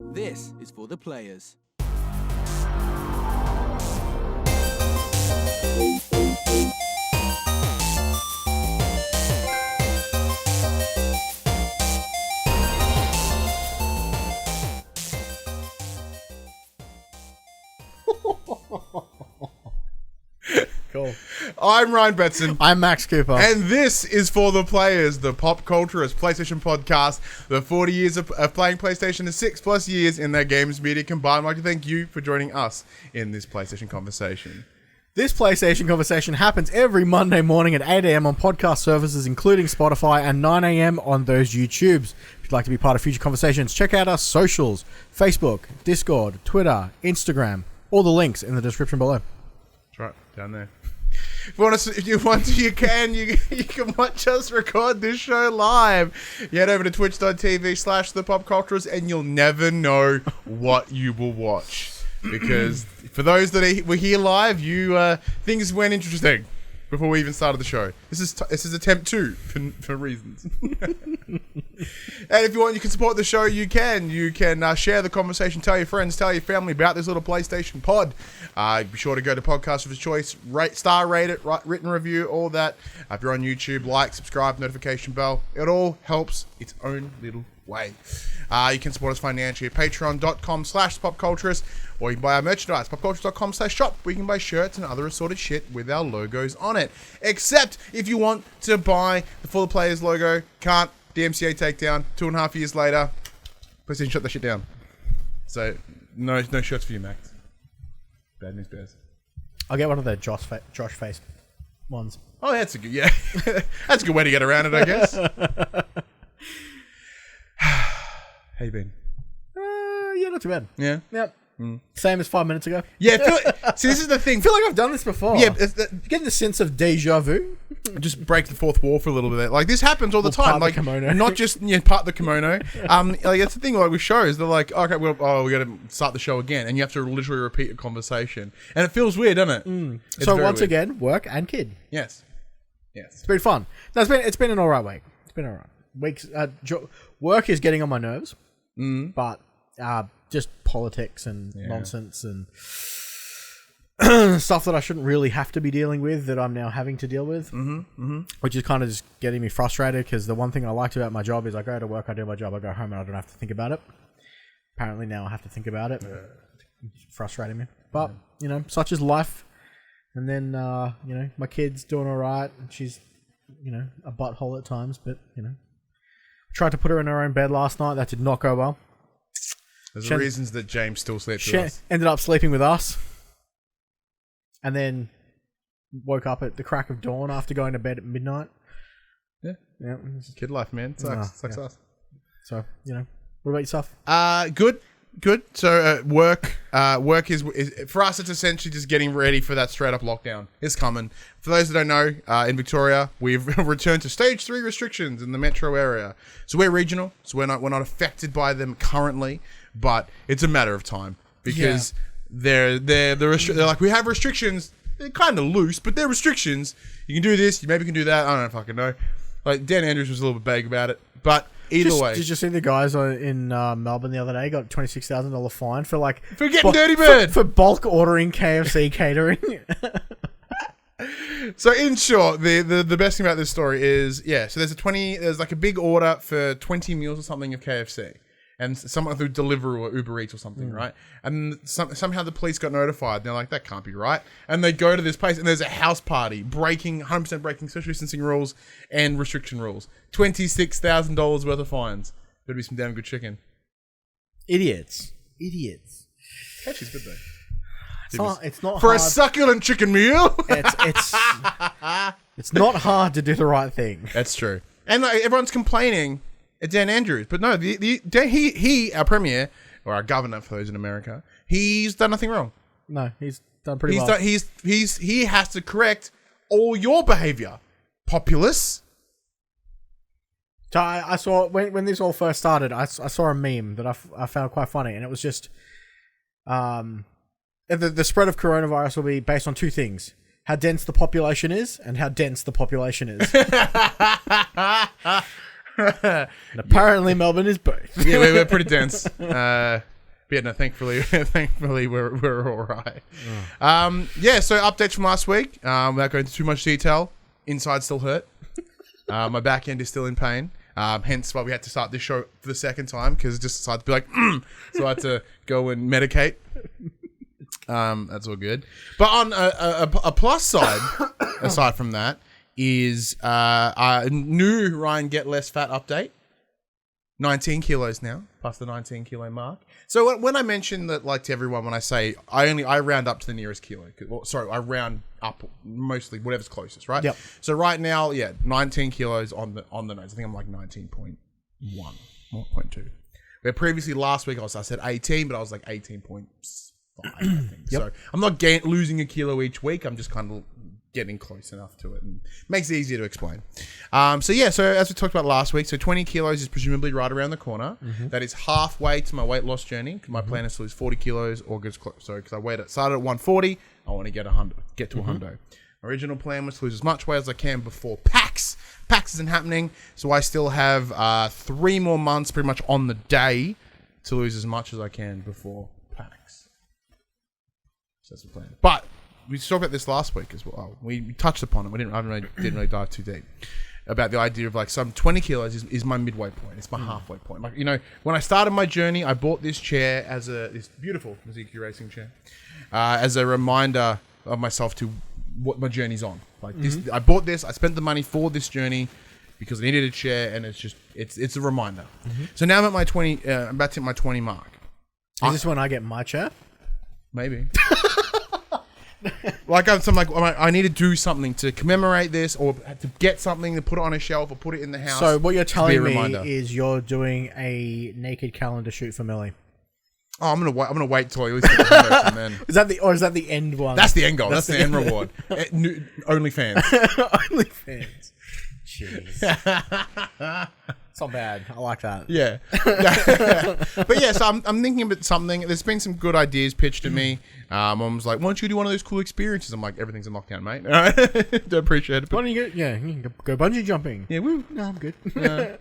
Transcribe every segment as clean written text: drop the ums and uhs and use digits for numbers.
This is for the players. Cool. I'm Ryan Betson. I'm Max Cooper. And this is For the Players, the PopCulturists PlayStation podcast. The 40 years of playing PlayStation, the 6+ years in their games media combined. I'd like to thank you for joining us in this PlayStation conversation. This PlayStation conversation happens every Monday morning at 8 a.m. on podcast services, including Spotify, and 9 a.m. on those YouTubes. If you'd like to be part of future conversations, check out our socials, Facebook, Discord, Twitter, Instagram. All the links in the description below. That's right, down there. If you want to, you can watch us record this show live. You head over to twitch.tv/thepopculturists and you'll never know what you will watch. Because for those that were here live, things went interesting before we even started the show. This is attempt 2 for reasons. And if you want, you can support the show. You can share the conversation, tell your friends, tell your family about this little PlayStation pod. Be sure to go to podcast of his choice, rate it, written review, all that. If you're on YouTube, like, subscribe, notification bell. It all helps its own little way. You can support us financially at patreon.com/popculturist, or you can buy our merchandise, popculturist.com/shop, where you can buy shirts and other assorted shit with our logos on it. Except if you want to buy the For the Players logo, can't. DMCA takedown, 2.5 years later, PlayStation shut that shit down. So, no shirts for you, Max. Bad news bears. I'll get one of the Josh face ones. Oh, that's a good, yeah. That's a good way to get around it, I guess. How you been? Yeah, not too bad. Yeah? Yep. Same as 5 minutes ago. Yeah, see, this is the thing. I feel like I've done this before. Yeah, Getting the sense of deja vu. Just break the fourth wall for a little bit. Like, this happens all the time. Part Like, the kimono. not just part the kimono. Like, that's the thing. Like with shows, they're like, okay, we got to start the show again, and you have to literally repeat a conversation, and it feels weird, doesn't it? So once again, work and kid. Yes. It's been fun. No, it's been an alright week. It's been alright. Work is getting on my nerves, but just politics and nonsense and stuff that I shouldn't really have to be dealing with that I'm now having to deal with, which is kind of just getting me frustrated, because the one thing I liked about my job is I go to work, I do my job, I go home and I don't have to think about it. Apparently now I have to think about it. It's frustrating me. But, such is life. And then, my kid's doing all right. She's, a butthole at times, but, tried to put her in her own bed last night. That did not go well. There's reasons that James still sleeps with us. Ended up sleeping with us. And then woke up at the crack of dawn after going to bed at midnight. Yeah. Kid life, man. Sucks us. So, what about yourself? Good. So work is for us. It's essentially just getting ready for that straight up lockdown. It's coming. For those that don't know, in Victoria, we've returned to stage 3 restrictions in the metro area. So we're regional, so we're not affected by them currently, but it's a matter of time, because they're like, we have restrictions. They're kind of loose, but they're restrictions. You can do this. You maybe can do that. I don't fucking know. Like, Dan Andrews was a little bit vague about it, but either way. Did you see the guys in Melbourne the other day got a $26,000 fine for getting Dirty Bird for bulk ordering KFC catering? So in short, the best thing about this story is, so there's like a big order for 20 meals or something of KFC. And someone through Deliveroo or Uber Eats or something, right? And somehow the police got notified. And they're like, that can't be right. And they go to this place, and there's a house party, 100% breaking social distancing rules and restriction rules. $26,000 worth of fines. Better be some damn good chicken. Idiots. KFC's good, though. It's not for hard. A succulent chicken meal. It's not hard to do the right thing. That's true. And everyone's complaining at Dan Andrews, but no, he our premier, or our governor for those in America, he's done nothing wrong. No, he's done pretty well. He has to correct all your behaviour, populace. So I saw when this all first started, I saw a meme that I found quite funny, and it was just the spread of coronavirus will be based on 2 things: how dense the population is and how dense the population is. And apparently Melbourne is both. Yeah, we're pretty dense. But yeah, no, thankfully we're all right. Yeah, so updates from last week. Without going into too much detail, inside still hurt. My back end is still in pain. Hence why we had to start this show for the second time, because it just decided to be like, so I had to go and medicate. That's all good. But on a plus side, aside from that, is a new Ryan Get Less Fat update. 19 kilos now, plus the 19 kilo mark. So when I mention that, like, to everyone, when I say I round up to the nearest kilo. I round up mostly whatever's closest, right? Yep. So right now, 19 kilos on the nose. I think I'm like 19.1, 1.2. Where previously last week I said 18, but I was like 18.5, I think. Yep. So I'm not losing a kilo each week. I'm just kind of getting close enough to it, and makes it easier to explain. So as we talked about last week, so 20 kilos is presumably right around the corner. That is halfway to my weight loss journey. My plan is to lose 40 kilos or get close. So because I started at 140, I want to get to 100. Original plan was to lose as much weight as I can before PAX. PAX isn't happening, so I still have 3 more months pretty much on the day to lose as much as I can before PAX. So that's the plan. But we talked about this last week as well. We touched upon it. I didn't really dive too deep about the idea of, like, some 20 kilos is my midway point. It's my halfway point. Like, when I started my journey, I bought this chair as this beautiful Mizuki racing chair, as a reminder of myself to what my journey's on. Like this, I bought this. I spent the money for this journey because I needed a chair, and it's a reminder. So now I'm at my 20. I'm about to hit my 20 mark. Is this when I get my chair? Maybe. I need to do something to commemorate this, or to get something to put it on a shelf or put it in the house. So what you're telling me is you're doing a naked calendar shoot for Millie. Oh, I'm gonna wait till I at least get the window from then. Is that the end one? That's the end goal. That's the end reward. OnlyFans. OnlyFans. Jeez. It's not bad. I like that. Yeah. But yeah, so I'm thinking about something. There's been some good ideas pitched to me. Mom was like, why don't you do one of those cool experiences? I'm like, everything's in lockdown, mate. All right. Don't appreciate it. Why don't you go bungee jumping? Yeah, woo. No, I'm good. No,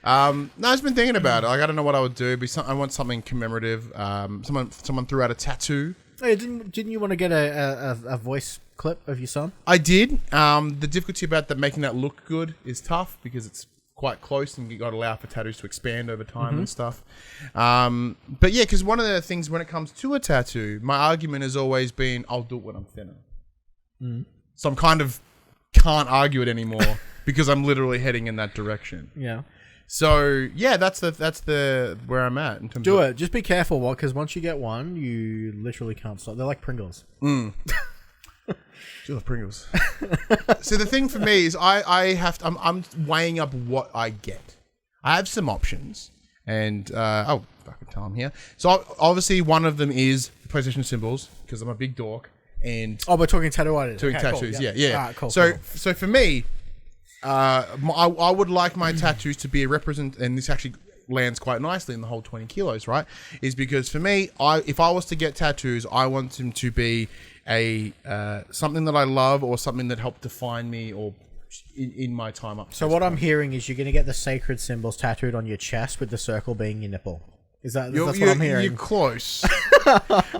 I've just been thinking about it. Like, I don't know what I would do, but I want something commemorative. Someone threw out a tattoo. Hey, didn't you want to get a voice clip of your son? I did. The difficulty about making that look good is tough because it's quite close, and you got to allow for tattoos to expand over time and stuff. But yeah, because one of the things when it comes to a tattoo, my argument has always been, I'll do it when I'm thinner. So I'm kind of can't argue it anymore because I'm literally heading in that direction. Yeah. So yeah, that's the where I'm at in terms do of it. Just be careful, because once you get one, you literally can't stop. They're like Pringles. Do love Pringles. So the thing for me is I'm weighing up what I get. I have some options, and I can tell them here. So obviously one of them is PlayStation symbols, because I'm a big dork, and we're talking tattoo artists. Doing tattoos, cool. yeah. All right, cool, so cool. For me, I would like my tattoos to be a and this actually lands quite nicely in the whole 20 kilos, right? Is because for me, if I was to get tattoos, I want them to be something that I love, or something that helped define me, or in my time up. So what I'm hearing is you're going to get the sacred symbols tattooed on your chest, with the circle being your nipple. That's what I'm hearing? You're close.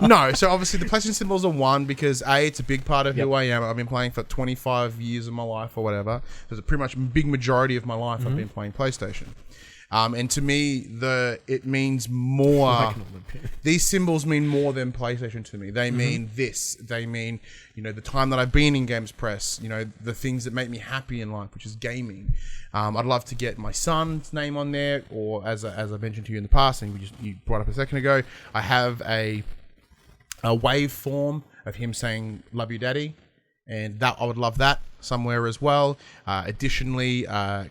No, so obviously the PlayStation symbols are one, because it's a big part of who I am. I've been playing for 25 years of my life or whatever. There's a pretty much big majority of my life I've been playing PlayStation. And to me, it means more. These symbols mean more than PlayStation to me. They mean this. They mean, the time that I've been in Games Press. The things that make me happy in life, which is gaming. I'd love to get my son's name on there, or as I mentioned to you in the past, and you brought up a second ago, I have a waveform of him saying "Love you, Daddy," and that I would love that somewhere as well. Additionally,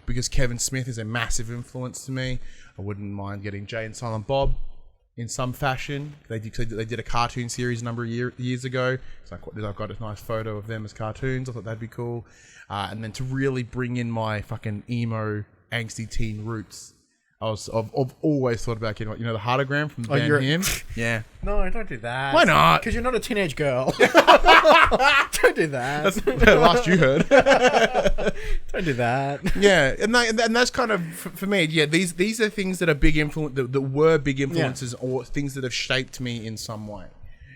because Kevin Smith is a massive influence to me, I wouldn't mind getting Jay and Silent Bob in some fashion. They did a cartoon series a number of years ago, so I've got a nice photo of them as cartoons. I thought that'd be cool. And then to really bring in my fucking emo, angsty teen roots, I've always thought about getting, the hardogram from the band Him. Yeah. No, don't do that. Why not? Because you're not a teenage girl. Don't do that. That's the last you heard. Don't do that. Yeah, and that's kind of for me. Yeah, these are things that are big influence that were big influences or things that have shaped me in some way.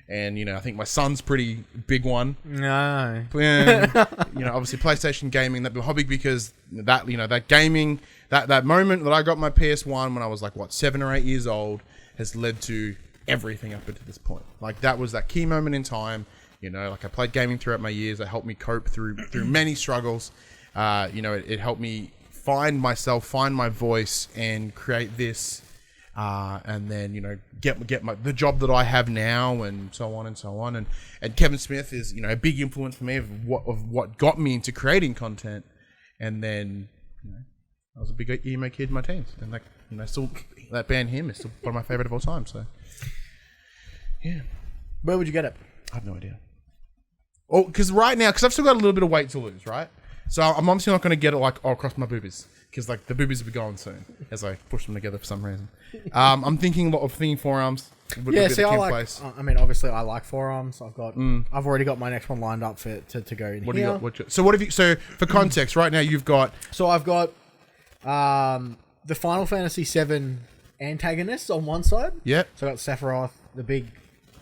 And I think my son's pretty big one. No. And, obviously PlayStation gaming, that hobby, because that gaming, that moment that I got my PS1 when I was like 7 or 8 years old has led to everything up until this point. Like that was that key moment in time. I played gaming throughout my years. It helped me cope through many struggles. It helped me find myself, find my voice, and create this. And then get the job that I have now, and so on and so on. And Kevin Smith is a big influence for me of what got me into creating content. And then I was a big emo kid in my teens, and still that band Him is still one of my favorite of all time. So yeah, Where would you get it? I have no idea. Oh, because I've still got a little bit of weight to lose, right? So I'm obviously not going to get it across my boobies. Because the boobies will be going soon as I push them together for some reason. I'm thinking a lot of forearms. I like. Place. I mean, obviously, I like forearms. I've already got my next one lined up to go in. What do you got? So what have you? So for context, right now you've got. So I've got the Final Fantasy VII antagonists on one side. Yep. So I got Sephiroth, the big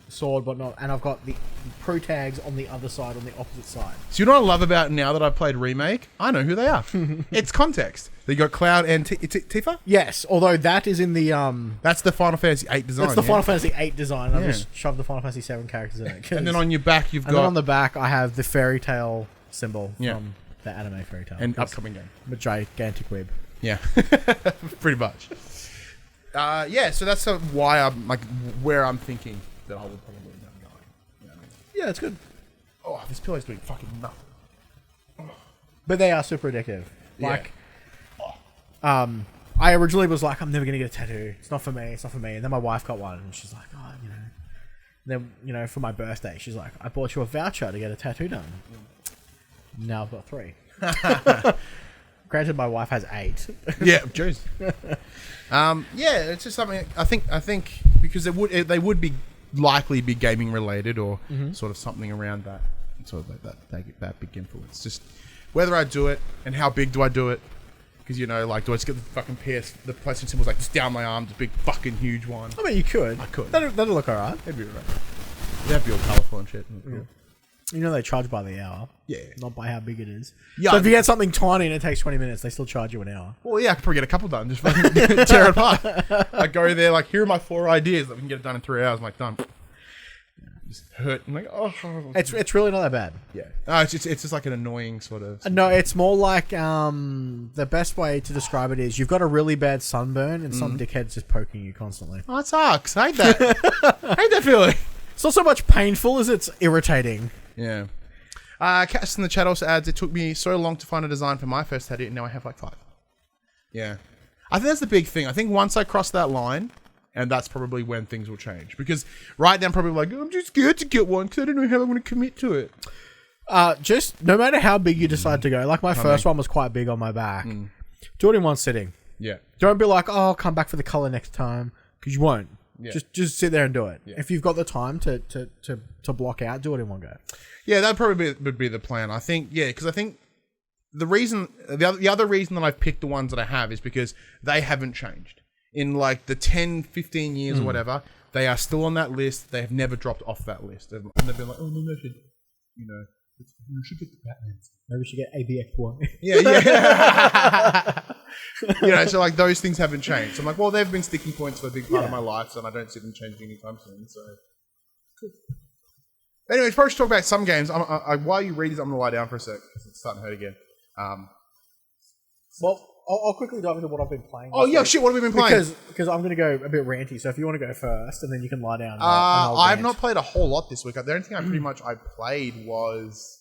sword, whatnot, and I've got the pro tags on the other side, on the opposite side. So you know what I love about now that I've played Remake? I know who they are. It's context. They got Cloud and Tifa? Yes, although that is in the That's the Final Fantasy VIII design. That's the Final Fantasy VIII design. And I've just shoved the Final Fantasy VII characters in it. And then on your back you've got... And then on the back I have the fairy tale symbol from the anime fairy tale. And upcoming game. A gigantic web. Yeah. Pretty much. So that's why I'm where I'm thinking that I will probably end up going. You know what I mean? Yeah, it's good. Oh, this pillow's doing fucking nothing. But they are super addictive. I originally was like, I'm never gonna get a tattoo. It's not for me. And then my wife got one, and she's like, then for my birthday, she's like, I bought you a voucher to get a tattoo done. Now I've got 3. Granted, my wife has 8. Yeah, jeez. It's just something I think because they would be likely be gaming related or sort of something around that sort of that big influence. Just whether I do it and how big do I do it? Because do I just get the fucking the PlayStation symbols just down my arm, this big fucking huge one. I mean, you could. I could. That'll look alright. It'd be alright. That'd be all colourful and shit. Yeah. They charge by the hour. Yeah. Not by how big it is. Yeah. So if you get something tiny and it takes 20 minutes, they still charge you an hour. Well, yeah, I could probably get a couple done. Just fucking tear it apart. I go there, here are my 4 ideas that we can get it done in 3 hours. I'm like, done. Just hurt. I'm like, oh. It's really not that bad. Yeah. No, it's just like an annoying sort of... No, it's more like, the best way to describe it is you've got a really bad sunburn and some dickhead's just poking you constantly. Oh, it sucks. I hate that. I hate that feeling. It's not so much painful as it's irritating. Yeah. Cass in the chat also adds, it took me so long to find a design for my first tattoo, and now I have 5. Yeah. I think that's the big thing. I think once I cross that line, and that's probably when things will change. Because right now I'm probably I'm just scared to get one because I don't know how I'm going to commit to it. Just no matter how big you decide to go, my first one was quite big on my back. Do it in one sitting. Yeah. Don't be like, oh, I'll come back for the color next time, because you won't. Yeah. Just sit there and do it. Yeah. If you've got the time to block out, do it in one go. Yeah, that probably would be the plan. I think, because I think the other reason that I've picked the ones that I have is because they haven't changed. In the 10, 15 years or whatever, they are still on that list. They have never dropped off that list. And they've been like, oh, maybe I should, we should get the Batman. Maybe we should get ABX1. Yeah. So those things haven't changed. So I'm like, well, they've been sticking points for a big part of my life, and I don't see them changing anytime soon. So, cool. Anyways, probably should talk about some games. While you read these, I'm going to lie down for a sec because it's starting to hurt again. Well, I'll quickly dive into what I've been playing. Oh, yeah, shit, what have we been playing? Because I'm going to go a bit ranty, so if you want to go first, and then you can lie down. I've not played a whole lot this week. The only thing I played was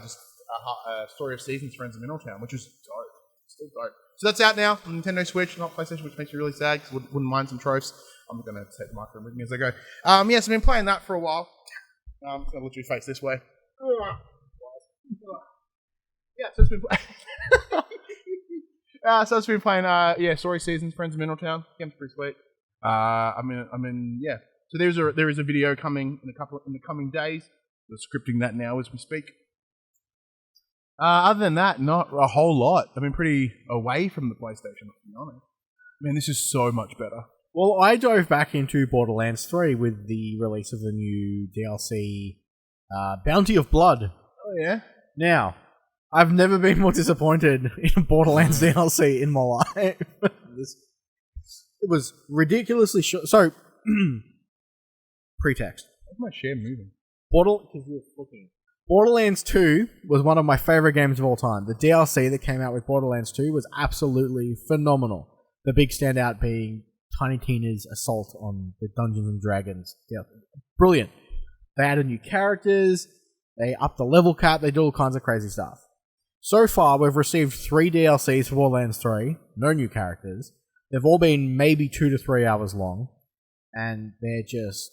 just a Story of Seasons, Friends of Middletown, which is dope. Still dope. So that's out now on Nintendo Switch, not PlayStation, which makes me really sad because wouldn't mind some tropes. I'm going to take the microphone with me as I go. So I've been playing that for a while. I'm just going to literally face this way. Yeah, so it's been So I've been playing, Story Seasons, Friends of Mineral Game's pretty sweet. So there is a video coming in the coming days. We're scripting that now as we speak. Other than that, not a whole lot. I've been pretty away from the PlayStation, to be honest. Man, this is so much better. Well, I dove back into Borderlands 3 with the release of the new DLC, Bounty of Blood. Oh, yeah? Now, I've never been more disappointed in a Borderlands DLC in my life. It was ridiculously short. So, pretext. Why's my share moving? Borderlands 2 was one of my favorite games of all time. The DLC that came out with Borderlands 2 was absolutely phenomenal. The big standout being Tiny Tina's assault on the Dungeons and Dragons. Yeah, brilliant. They added new characters, they upped the level cap, they did all kinds of crazy stuff. So far, we've received 3 DLCs for Borderlands 3, no new characters. They've all been maybe 2 to 3 hours long, and they're just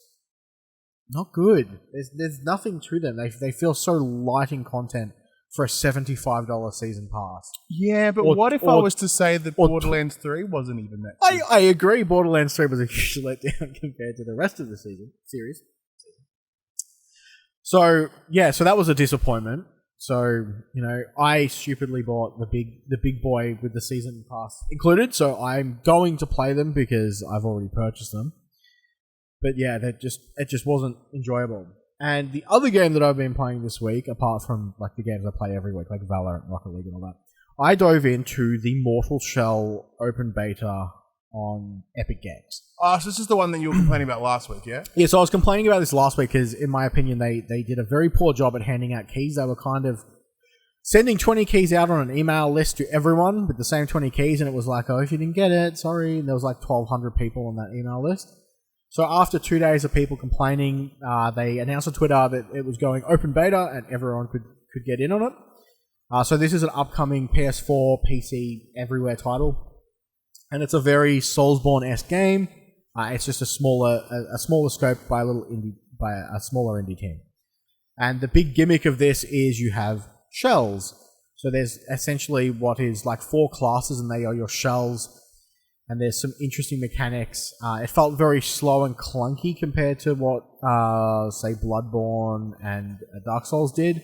not good. There's nothing to them. They feel so light in content for a $75 season pass. Yeah, but what if I was to say that Borderlands 3 wasn't even that good? I agree, Borderlands 3 was a huge letdown compared to the rest of the series. So that was a disappointment. So, I stupidly bought the big boy with the season pass included, so I'm going to play them because I've already purchased them. But yeah, it just wasn't enjoyable. And the other game that I've been playing this week, apart from like the games I play every week, like Valorant, Rocket League and all that, I dove into the Mortal Shell open beta on Epic Games. Oh, so this is the one that you were complaining about last week, yeah? Yeah, so I was complaining about this last week because, in my opinion, they did a very poor job at handing out keys. They were kind of sending 20 keys out on an email list to everyone with the same 20 keys, and it was like, oh, if you didn't get it, sorry. And there was like 1,200 people on that email list. So after 2 days of people complaining, they announced on Twitter that it was going open beta and everyone could get in on it. So this is an upcoming PS4, PC, everywhere title. And it's a very Soulsborne-esque game. It's just a smaller scope by a smaller indie team. And the big gimmick of this is you have shells. So there's essentially what is like 4 classes and they are your shells. And there's some interesting mechanics. It felt very slow and clunky compared to what, say, Bloodborne and Dark Souls did.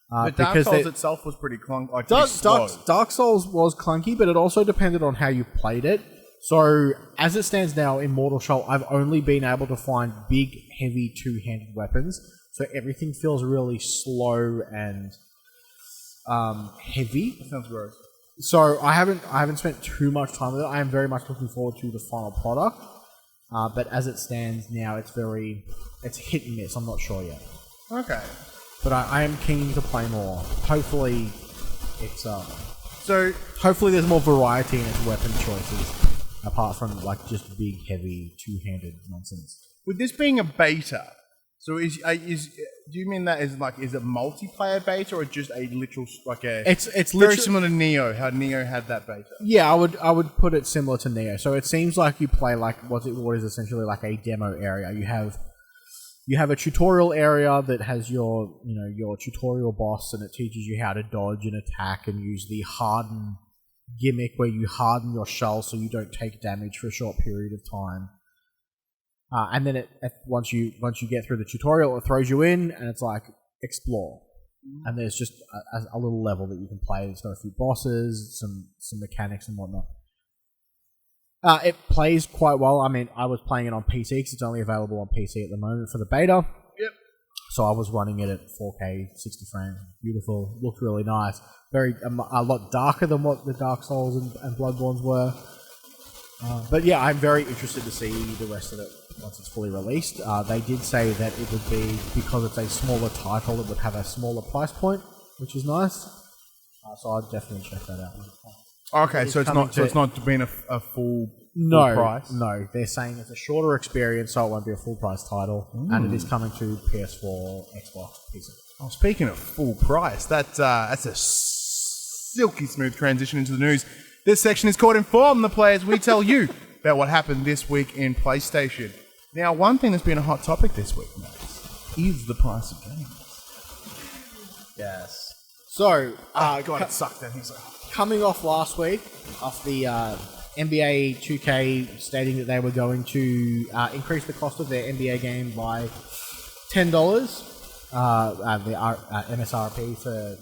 But Dark Souls itself was pretty clunky. Like Dark Souls was clunky, but it also depended on how you played it. So, as it stands now in Mortal Shell, I've only been able to find big, heavy, two-handed weapons. So everything feels really slow and heavy. That sounds gross. So I haven't spent too much time with it. I am very much looking forward to the final product. But as it stands now, it's hit and miss. I'm not sure yet. Okay. But I am keen to play more. Hopefully, hopefully there's more variety in its weapon choices, apart from like just big, heavy, two-handed nonsense. With this being a beta, so do you mean that is it multiplayer beta or just a literal it's very similar to Neo, how Neo had that beta? Yeah, I would put it similar to Neo. So it seems like you play like what is essentially like a demo area. You have a tutorial area that has your tutorial boss, and it teaches you how to dodge and attack and use the harden gimmick where you harden your shell so you don't take damage for a short period of time. And then once you get through the tutorial, it throws you in, and it's like explore. And there's just a little level that you can play. There's got a few bosses, some mechanics and whatnot. It plays quite well. I mean, I was playing it on PC because it's only available on PC at the moment for the beta. Yep. So I was running it at 4K, 60 frames. Beautiful. Looked really nice. Very a lot darker than what the Dark Souls and Bloodborns were. But yeah, I'm very interested to see the rest of it once it's fully released. They did say that it would be, because it's a smaller title, it would have a smaller price point, which is nice. So I'd definitely check that out. Okay, so it's not been a full price? No, they're saying it's a shorter experience, so it won't be a full price title, and it is coming to PS4, Xbox, PC. Oh, speaking of full price, that's a silky smooth transition into the news. This section is called Inform the Players. We tell you about what happened this week in PlayStation. Now, one thing that's been a hot topic this week, Max, is the price of games. Yes. So, God, it sucked. Then he's like, coming off last week, off the NBA 2K stating that they were going to increase the cost of their NBA game by $10, the MSRP for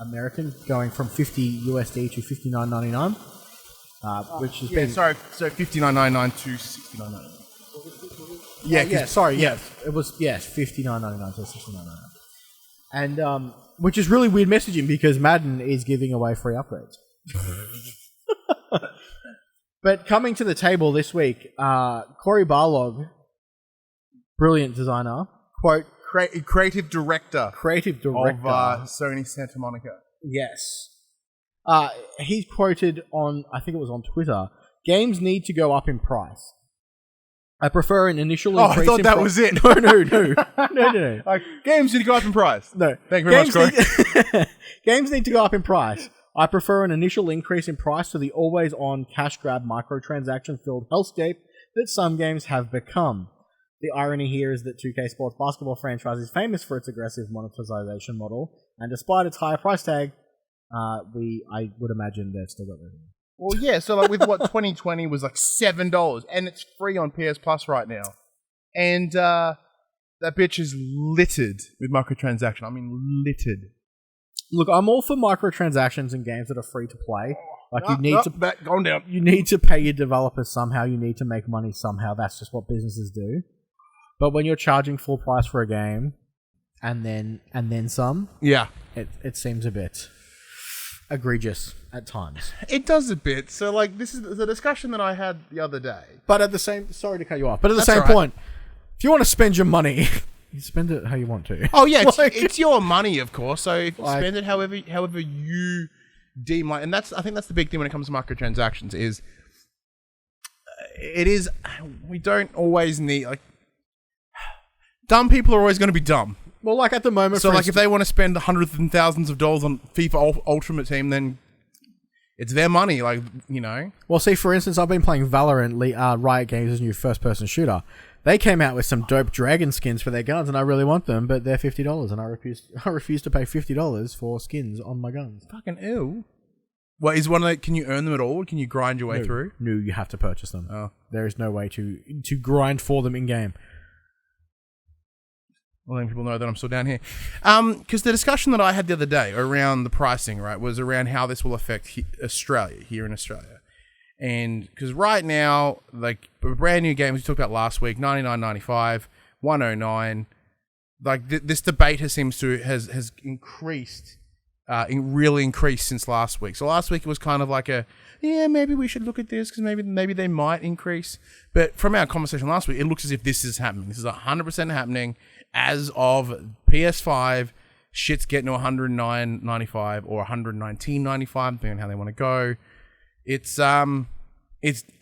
American, going from $50 USD to $59.99, which has been... Sorry, so $59.99 to $69.99. It was $59.99 to $69.99, and which is really weird messaging because Madden is giving away free upgrades. But coming to the table this week, Cory Barlog, brilliant designer, quote, Creative director of Sony Santa Monica. Yes. He's quoted on, I think it was on Twitter, games need to go up in price. I prefer an initial increase. I thought that was it. No. Like, games need to go up in price. No. Thank you very much, Corey. Games need to go up in price. I prefer an initial increase in price to the always-on cash grab microtransaction-filled hellscape that some games have become. The irony here is that 2K Sports basketball franchise is famous for its aggressive monetization model, and despite its higher price tag, I would imagine they've still got revenue. Well, yeah, so like with what 2020 was like $7, and it's free on PS Plus right now. And that bitch is littered with microtransaction. I mean, littered. Look, I'm all for microtransactions in games that are free to play. Like Going down. You need to pay your developers somehow. You need to make money somehow. That's just what businesses do. But when you're charging full price for a game, and then some, it seems a bit egregious at times. It does a bit. So, like, this is the discussion that I had the other day. But at the same, sorry to cut you off. But at the same point, if you want to spend your money, you spend it how you want to. Oh yeah, it's your money, of course. So if you spend it however you deem like, and I think that's the big thing when it comes to microtransactions is, we don't always need, like, dumb people are always going to be dumb. Well, like at the moment, so like if they want to spend hundreds and thousands of dollars on FIFA Ultimate Team, then it's their money, like, you know. Well, see, for instance, I've been playing Valorant, Riot Games' new first-person shooter. They came out with some dope dragon skins for their guns, and I really want them, but they're $50, and I refuse to pay $50 for skins on my guns. Fucking ew. Well, is one of the, can you earn them at all? Can you grind your way through? No, you have to purchase them. Oh. There is no way to grind for them in-game. Letting people know that I'm still down here. Because the discussion that I had the other day around the pricing, right, was around how this will affect here in Australia. And because right now, like, a brand new game we talked about last week, $99.95, $109, like, this debate has increased, really increased since last week. So last week it was kind of like maybe we should look at this because maybe they might increase. But from our conversation last week, it looks as if this is happening. This is 100% happening. As of PS5, shit's getting to $109.95 or $119.95, depending on how they want to go. It's happening. It's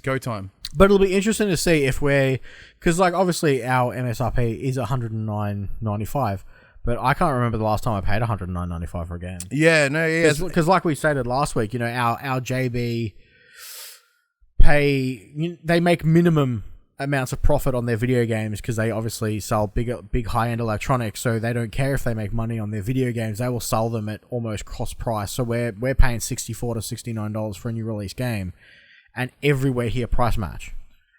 go time. But it'll be interesting to see if because like obviously our MSRP is $109.95, but I can't remember the last time I paid $109.95 for a game. Yeah, no, yeah, because like we stated last week, you know, our JB they make minimum amounts of profit on their video games because they obviously sell big high-end electronics, so they don't care if they make money on their video games. They will sell them at almost cost price. So we're paying $64 to $69 for a new release game, and everywhere here price match.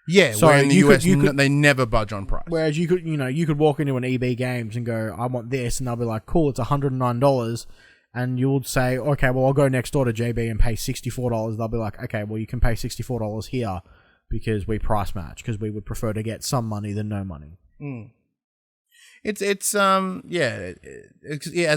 Yeah, so in the US they never budge on price. Whereas you could walk into an EB Games and go, I want this, and they'll be like, cool, it's $109, and you'll say, okay, well, I'll go next door to JB and pay $64. They'll be like, okay, well, you can pay $64 here, because we price match, because we would prefer to get some money than no money. It's as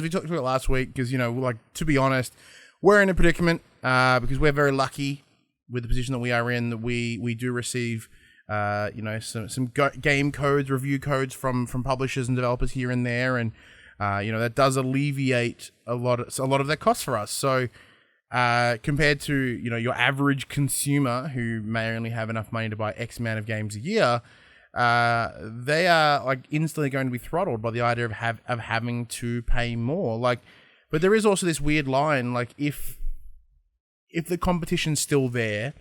we talked about last week, because, you know, like, to be honest, we're in a predicament because we're very lucky with the position that we are in, that we do receive some game codes, review codes from publishers and developers here and there, and that does alleviate a lot of that cost for us. So compared to, you know, your average consumer who may only have enough money to buy X amount of games a year, they are like instantly going to be throttled by the idea of having to pay more. Like, but there is also this weird line, like, if the competition's still there,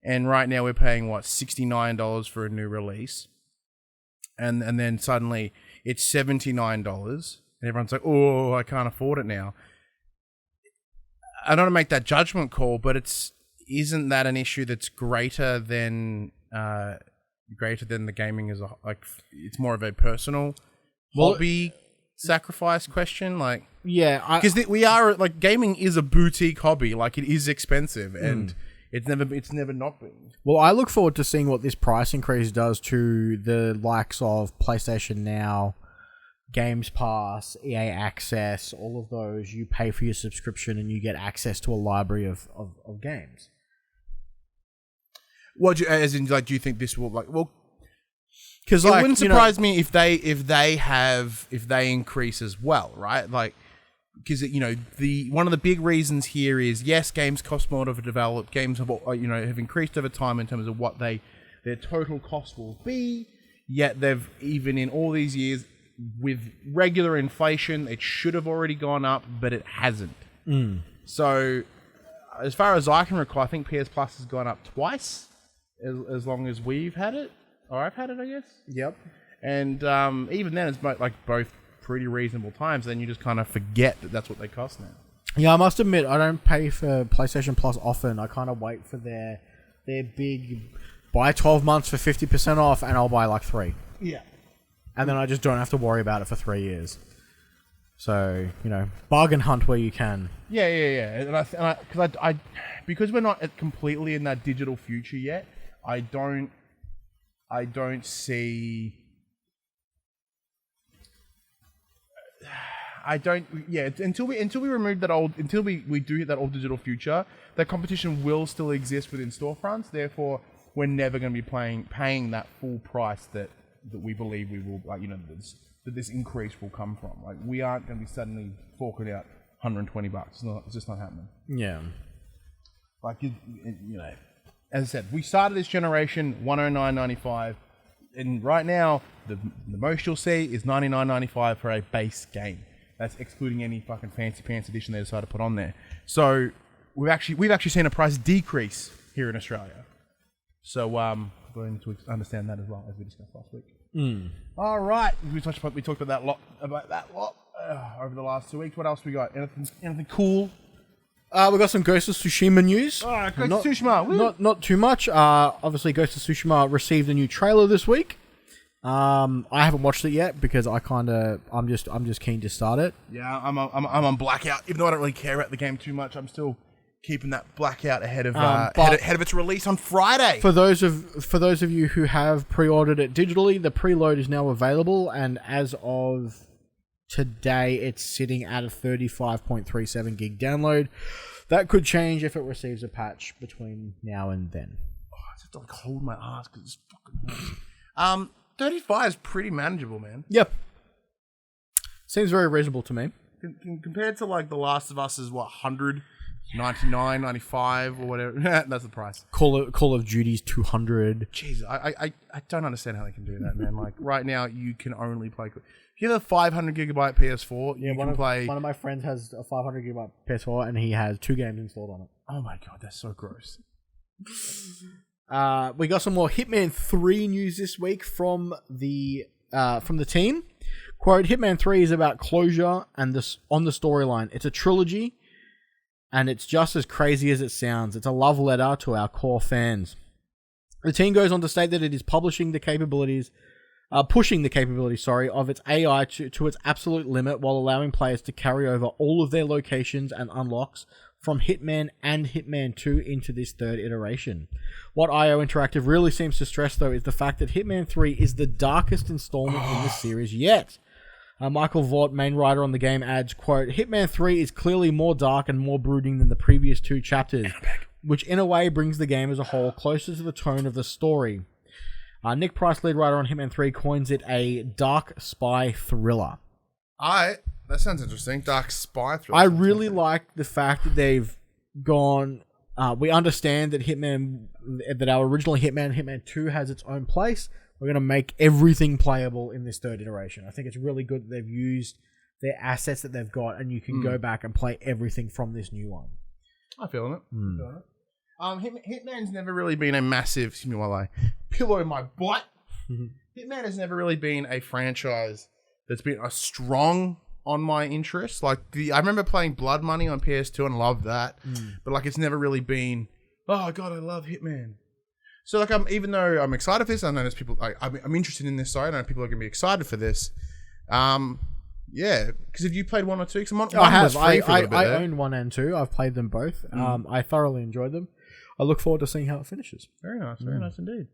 and right now we're paying $69 for a new release, and then suddenly it's $79, and everyone's like, oh, I can't afford it now. I don't want to make that judgment call, but isn't that an issue that's greater than the gaming as it's more of a personal hobby sacrifice question, like because we are like gaming is a boutique hobby, like it is expensive and it's never not been. Well, I look forward to seeing what this price increase does to the likes of PlayStation Now, Games Pass, EA Access, all of those. You pay for your subscription and you get access to a library of games. What do you think this will because it wouldn't surprise me if they increase as well, right? Like, because one of the big reasons here is yes, games cost more to develop. Games have increased over time in terms of what their total cost will be. Yet they've even in all these years with regular inflation, it should have already gone up, but it hasn't. So, as far as I can recall, I think PS Plus has gone up twice as long as we've had it. Or I've had it, I guess. Yep. And even then, it's both pretty reasonable times. Then you just kind of forget that that's what they cost now. Yeah, I must admit, I don't pay for PlayStation Plus often. I kind of wait for their big buy 12 months for 50% off, and I'll buy like 3. Yeah. And then I just don't have to worry about it for 3 years. So, bargain hunt where you can. Yeah. And because we're not completely in that digital future yet, I don't see. Until we remove that until we do hit that old digital future, that competition will still exist within storefronts. Therefore, we're never going to be paying that full price that we believe we will, that this increase will come from. Like, we aren't going to be suddenly forking out $120. It's just not happening. Yeah. As I said, we started this generation $109.95, and right now the most you'll see is $99.95 for a base game. That's excluding any fucking fancy pants edition they decide to put on there. So we've actually seen a price decrease here in Australia. So we're going to understand that as well, as we discussed last week. All right, we talked about that lot over the last 2 weeks. What else we got? Anything cool? We got some Ghost of Tsushima news. All right, Ghost of Tsushima. Not too much. Obviously, Ghost of Tsushima received a new trailer this week. I haven't watched it yet because I'm just keen to start it. Yeah, I'm on blackout. Even though I don't really care about the game too much, I'm still keeping that blackout ahead of its release on Friday. For those of you who have pre-ordered it digitally, the preload is now available, and as of today, it's sitting at a 35.37 gig download. That could change if it receives a patch between now and then. Oh, I just have to hold my ass because it's fucking hot. 35 is pretty manageable, man. Yep. Seems very reasonable to me. Compared to The Last of Us is what, 100, 99, 95 or whatever. That's the price. Call of Duty's 200. Jeez, I don't understand how they can do that, man. Right now, you can only play. If you have a 500 gigabyte PS4, you can play. One of my friends has a 500 gigabyte PS4, and he has 2 games installed on it. Oh my god, that's so gross. We got some more Hitman 3 news this week from the team. Quote: Hitman 3 is about closure and this on the storyline. It's a trilogy, and it's just as crazy as it sounds. It's a love letter to our core fans. The team goes on to state that it is pushing the capabilities, of its AI to its absolute limit, while allowing players to carry over all of their locations and unlocks from Hitman and Hitman 2 into this third iteration. What IO Interactive really seems to stress, though, is the fact that Hitman 3 is the darkest installment in the series yet. Michael Vaught, main writer on the game, adds, quote, Hitman 3 is clearly more dark and more brooding than the previous 2 chapters, which in a way brings the game as a whole closer to the tone of the story. Nick Price, lead writer on Hitman 3, coins it a dark spy thriller. That sounds interesting. Dark spy thriller. I really like the fact that they've gone... we understand that our original Hitman 2 has its own place. We're going to make everything playable in this third iteration. I think it's really good that they've used their assets that they've got, and you can go back and play everything from this new one. I'm feeling it. Hitman's never really been a massive... Excuse me while I pillow my butt. Hitman has never really been a franchise that's been a strong on my interest. Like I remember playing Blood Money on PS2 and loved that, but like it's never really been. Oh god, I love Hitman. So like even though I'm excited for this, I know there's people. I'm interested in this. Sorry, I know people are going to be excited for this. Yeah, because if you played 1 or 2, because I have. was free for a little bit I there. own 1 and 2. I've played them both. I thoroughly enjoyed them. I look forward to seeing how it finishes. Very nice indeed.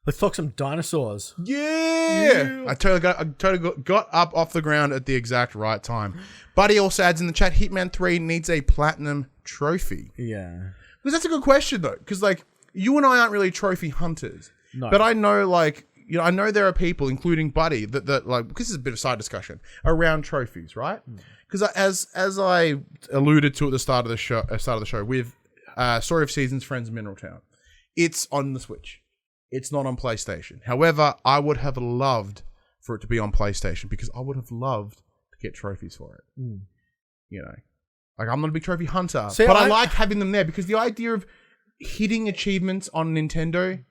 Let's talk some dinosaurs. Yeah. I totally got up off the ground at the exact right time. Buddy also adds in the chat, Hitman 3 needs a platinum trophy. Yeah. Because that's a good question though. Because like you and I aren't really trophy hunters. No. But I know like, you know, I know there are people, including Buddy, that like, this is a bit of side discussion around trophies, right? Because as I alluded to at the start of the show with Story of Seasons, Friends of Mineral Town, it's on the Switch. It's not on PlayStation. However, I would have loved for it to be on PlayStation because I would have loved to get trophies for it. You know, like I'm not a big trophy hunter, See, but I like having them there because the idea of hitting achievements on Nintendo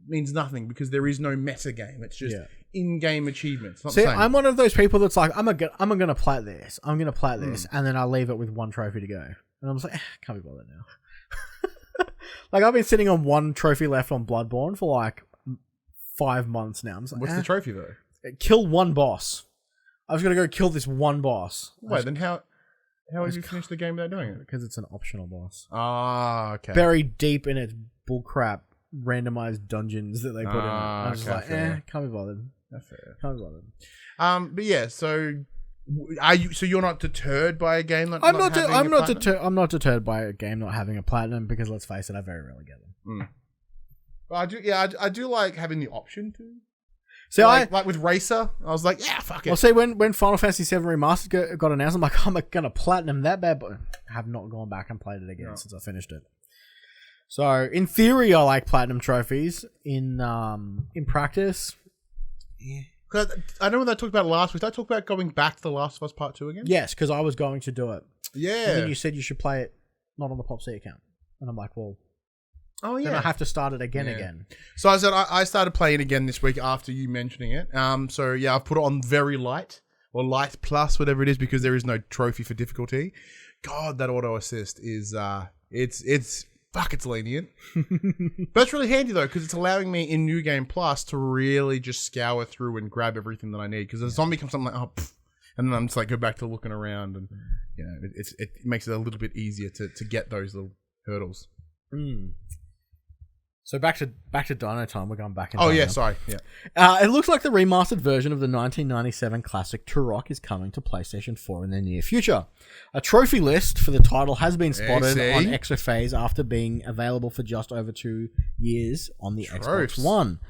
means nothing because there is no meta game. It's just in-game achievements. Not See, the same. I'm one of those people that's like, I'm gonna plat this. I'm gonna plat this, and then I leave it with 1 trophy to go, and I'm just like, can't be bothered now. Like I've been sitting on 1 trophy left on Bloodborne for like 5 months now. I'm just like, What's the trophy though? Kill 1 boss. I was gonna go kill this 1 boss. Wait, then how have you finished the game without doing it? Because it's an optional boss. Ah, okay. Buried deep in its bullcrap randomized dungeons that they put in it. I was just like, can't be bothered. That's fair. Can't be bothered. But yeah, so you're not deterred by a game I'm not deterred by a game not having a platinum because let's face it, I very rarely get them. But I do like having the option to. So like with Racer, I was like, yeah, fuck it. Well, see, when Final Fantasy VII Remastered got announced, I'm like, I'm gonna platinum that bad, but I have not gone back and played it again since I finished it. So in theory, I like platinum trophies. In practice, Cause I know when I talked about it last week. Did I talk about going back to The Last of Us Part 2 again? yes, because I was going to do it. Yeah. And then you said you should play it not on the PopC account, and I'm like, well, oh yeah. then I have to start it again. So I said I started playing again this week after you mentioning it. So yeah, I've put it on very light or light plus, whatever it is, because there is no trophy for difficulty. God, that auto assist is it's lenient. But it's really handy though, because it's allowing me in New Game Plus to really just scour through and grab everything that I need. Because a zombie comes, I'm like, oh, pff, and then I'm just like go back to looking around, and you know, it makes it a little bit easier to get those little hurdles. So back to Dino Time. We're going back in Oh time yeah, now. sorry, yeah. It looks like the remastered version of the 1997 classic Turok is coming to PlayStation 4 in the near future. A trophy list for the title has been spotted on Exophase after being available for just over 2 years on the Xbox One.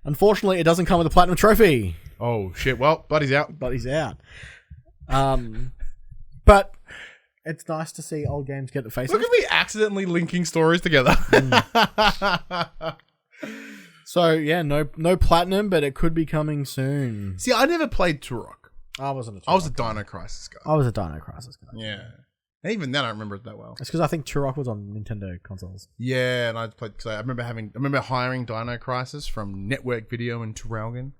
Unfortunately, it doesn't come with a platinum trophy. Oh shit! Well, Buddy's out. But it's nice to see old games get the face Look off. at me accidentally linking stories together. So yeah, no platinum, but it could be coming soon. See, I never played Turok. I wasn't a Turok. I was a Dino Crisis guy. I was a Dino Crisis guy. Yeah. And even then, I don't remember it that well. It's because I think Turok was on Nintendo consoles. Yeah, and I played. Cause I remember hiring Dino Crisis from Network Video in Turalgan,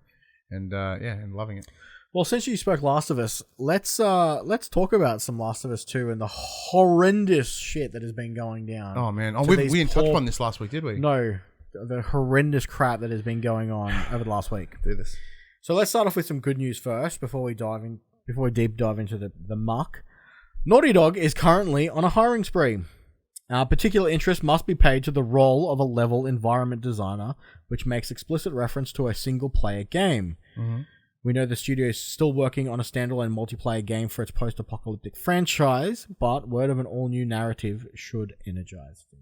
and and loving it. Well, since you spoke Last of Us, let's talk about some Last of Us 2 and the horrendous shit that has been going down. Oh man, we didn't touch upon this last week, did we? No, the horrendous crap that has been going on over the last week. Do this. So let's start off with some good news first before we deep dive into the muck. Naughty Dog is currently on a hiring spree. Particular interest must be paid to the role of a level environment designer, which makes explicit reference to a single-player game. Mm-hmm. We know the studio is still working on a standalone multiplayer game for its post-apocalyptic franchise, but word of an all-new narrative should energize them.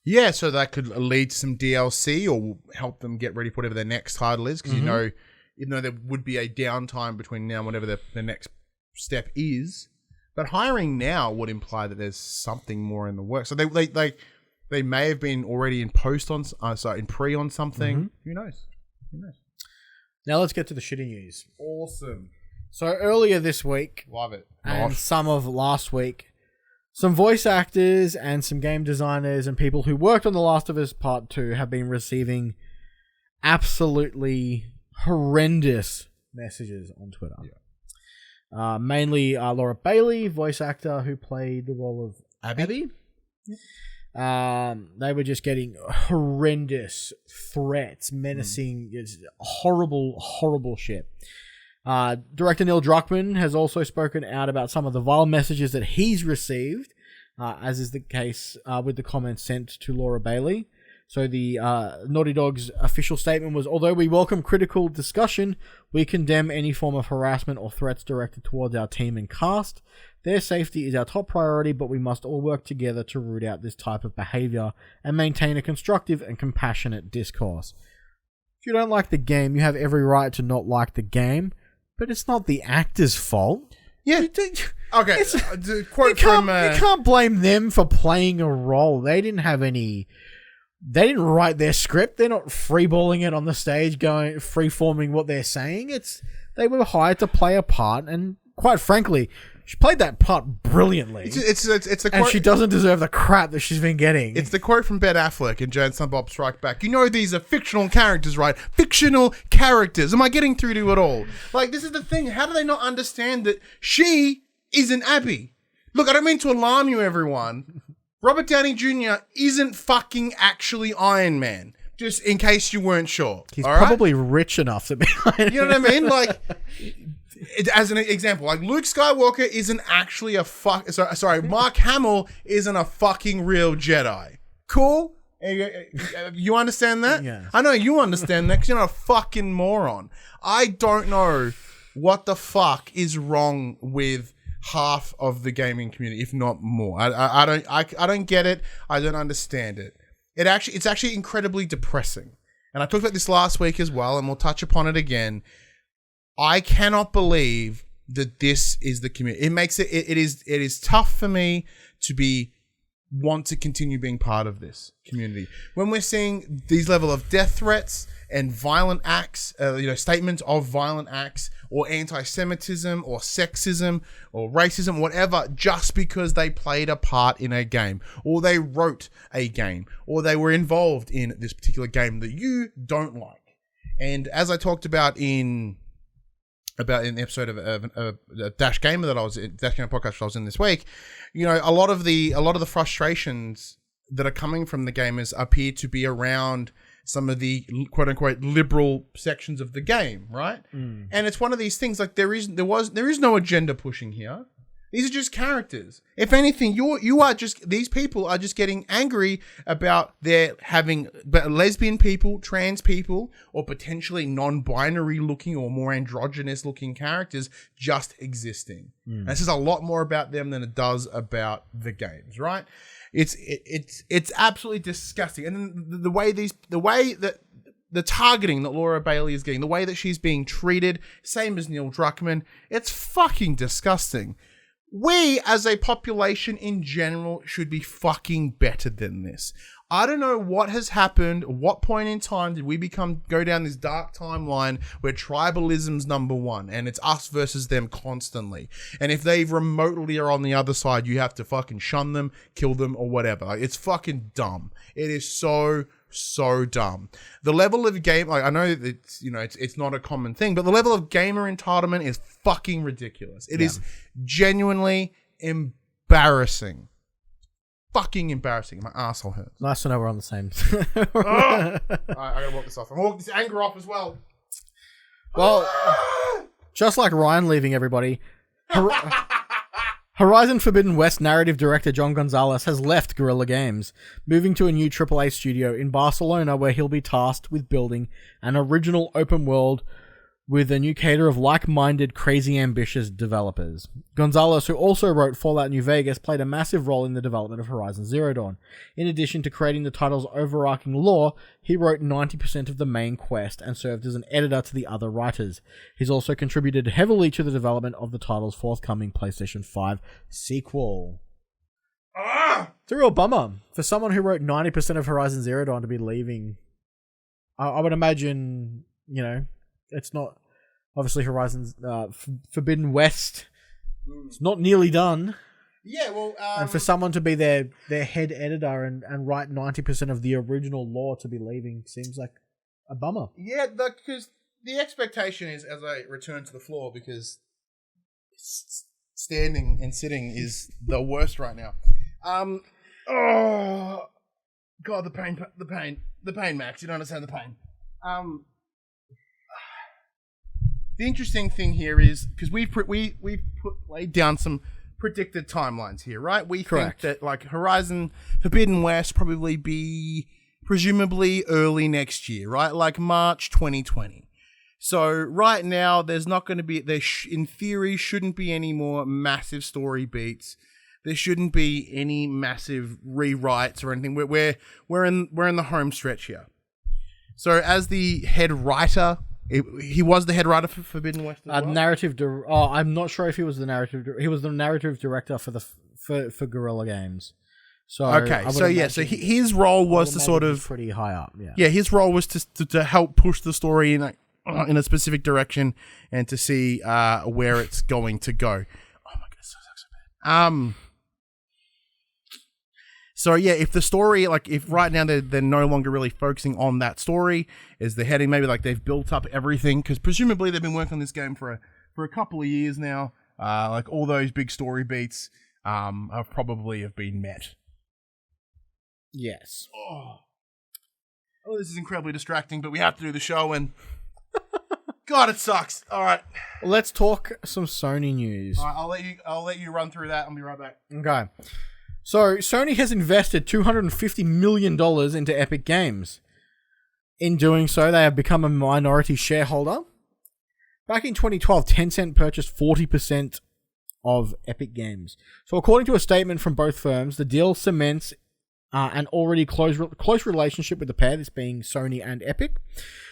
Yeah, so that could lead to some DLC or help them get ready for whatever their next title is, because you know, even though there would be a downtime between now and whatever the next step is, but hiring now would imply that there's something more in the works. So they may have been already in in pre on something. Who knows? Now let's get to the shitty news. Awesome. So earlier this week, Love it. and some of last week, some voice actors and some game designers and people who worked on The Last of Us Part 2 have been receiving absolutely horrendous messages on Twitter. Mainly Laura Bailey, voice actor who played the role of Abby. They were just getting horrendous threats, menacing, horrible shit. Director Neil Druckmann has also spoken out about some of the vile messages that he's received, as is the case with the comments sent to Laura Bailey. So the Naughty Dog's official statement was, although we welcome critical discussion, we condemn any form of harassment or threats directed towards our team and cast. Their safety is our top priority, but we must all work together to root out this type of behavior and maintain a constructive and compassionate discourse. If you don't like the game, you have every right to not like the game, but it's not the actor's fault. Yeah. Okay. You can't blame them for playing a role. They didn't write their script. They're not freeballing it on the stage, going freeforming what they're saying. They were hired to play a part, and quite frankly, she played that part brilliantly. It's the quote, and she doesn't deserve the crap that she's been getting. It's the quote from Ben Affleck in Jay and Silent Bob Strike Back. You know these are fictional characters, right? Fictional characters. Am I getting through to it all? Like, this is the thing. How do they not understand that she isn't Abby? Look, I don't mean to alarm you, everyone. Robert Downey Jr. isn't fucking actually Iron Man. Just in case you weren't sure. He's probably rich enough to be Iron Man. You know what I mean? Like, as an example, like Luke Skywalker isn't actually Mark Hamill isn't a fucking real Jedi. Cool? You understand that? Yeah. I know you understand that because you're not a fucking moron. I don't know what the fuck is wrong with half of the gaming community, if not more. I don't get it. I don't understand it. It's actually incredibly depressing. And I talked about this last week as well, and we'll touch upon it again. I cannot believe that this is the community. It makes it is tough for me to want to continue being part of this community. When we're seeing these level of death threats and violent acts, statements of violent acts or anti-Semitism or sexism or racism, whatever, just because they played a part in a game or they wrote a game or they were involved in this particular game that you don't like. And as I talked about in the episode of Dash Gamer Dash Gamer podcast I was in this week, a lot of the frustrations that are coming from the gamers appear to be around some of the quote unquote liberal sections of the game, right? And it's one of these things, like there is no agenda pushing here. These are just characters. If anything, these people are just getting angry about their having lesbian people, trans people, or potentially non-binary looking or more androgynous looking characters just existing. And this is a lot more about them than it does about the games, right? It's absolutely disgusting. And then the way that the targeting that Laura Bailey is getting, the way that she's being treated, same as Neil Druckmann, it's fucking disgusting. We, as a population in general, should be fucking better than this. I don't know what has happened. At what point in time did we go down this dark timeline where tribalism's number one and it's us versus them constantly? And if they remotely are on the other side, you have to fucking shun them, kill them, or whatever. Like, it's fucking dumb. It is so dumb. The level of game, like, I know it's not a common thing, but the level of gamer entitlement is fucking ridiculous. It is genuinely embarrassing. Fucking embarrassing. My asshole hurts. Nice to know we're on the same. I gotta walk this off. I'm walking this anger off as well. Well, just like Ryan leaving everybody, Horizon Forbidden West narrative director John Gonzalez has left Guerrilla Games, moving to a new AAA studio in Barcelona where he'll be tasked with building an original open world with a new cadre of like-minded, crazy ambitious developers. Gonzalez, who also wrote Fallout New Vegas, played a massive role in the development of Horizon Zero Dawn. In addition to creating the title's overarching lore, he wrote 90% of the main quest and served as an editor to the other writers. He's also contributed heavily to the development of the title's forthcoming PlayStation 5 sequel. It's a real bummer for someone who wrote 90% of Horizon Zero Dawn to be leaving. I would imagine, it's not obviously Horizon's Forbidden West. It's not nearly done. Yeah, well, and for someone to be their head editor and write 90% of the original lore to be leaving seems like a bummer. Yeah, because the expectation is, as I return to the floor, because standing and sitting is the worst right now. Oh God, the pain, Max. You don't understand the pain. The interesting thing here is because we've laid down some predicted timelines here, right? We Correct. think that like Horizon Forbidden West probably be presumably early next year, right? Like March 2020. So right now, there's not going to be in theory shouldn't be any more massive story beats. There shouldn't be any massive rewrites or anything. We're in the home stretch here. So as the head writer, he was the head writer for Forbidden West as well? I'm not sure if he was the narrative. He was the narrative director for Guerilla Games. So okay, so his role was to sort of pretty high up. Yeah. Yeah, his role was to help push the story in a specific direction and to see where it's going to go. Oh my goodness, that sucks so bad. So yeah, if the story, like if right now they're no longer really focusing on that story, is the heading maybe like they've built up everything because presumably they've been working on this game for a couple of years now. Like all those big story beats have been met. Yes. Oh, this is incredibly distracting, but we have to do the show and God, it sucks. All right, let's talk some Sony news. All right, I'll let you run through that. I'll be right back. Okay. So, Sony has invested $250 million into Epic Games. In doing so, they have become a minority shareholder. Back in 2012, Tencent purchased 40% of Epic Games. So, according to a statement from both firms, the deal cements an already close relationship with the pair, this being Sony and Epic.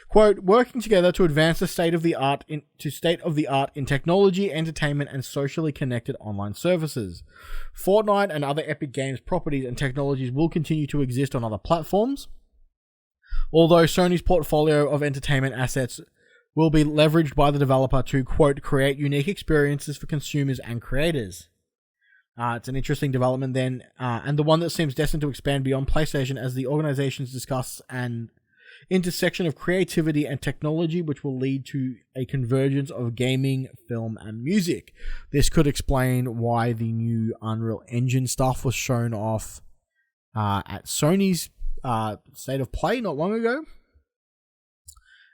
Quote, working together to advance the state of the art in technology, entertainment, and socially connected online services. Fortnite and other Epic Games properties and technologies will continue to exist on other platforms, although Sony's portfolio of entertainment assets will be leveraged by the developer to, quote, create unique experiences for consumers and creators. It's an interesting development then, and the one that seems destined to expand beyond PlayStation as the organizations discuss an intersection of creativity and technology, which will lead to a convergence of gaming, film, and music. This could explain why the new Unreal Engine stuff was shown off at Sony's State of Play not long ago.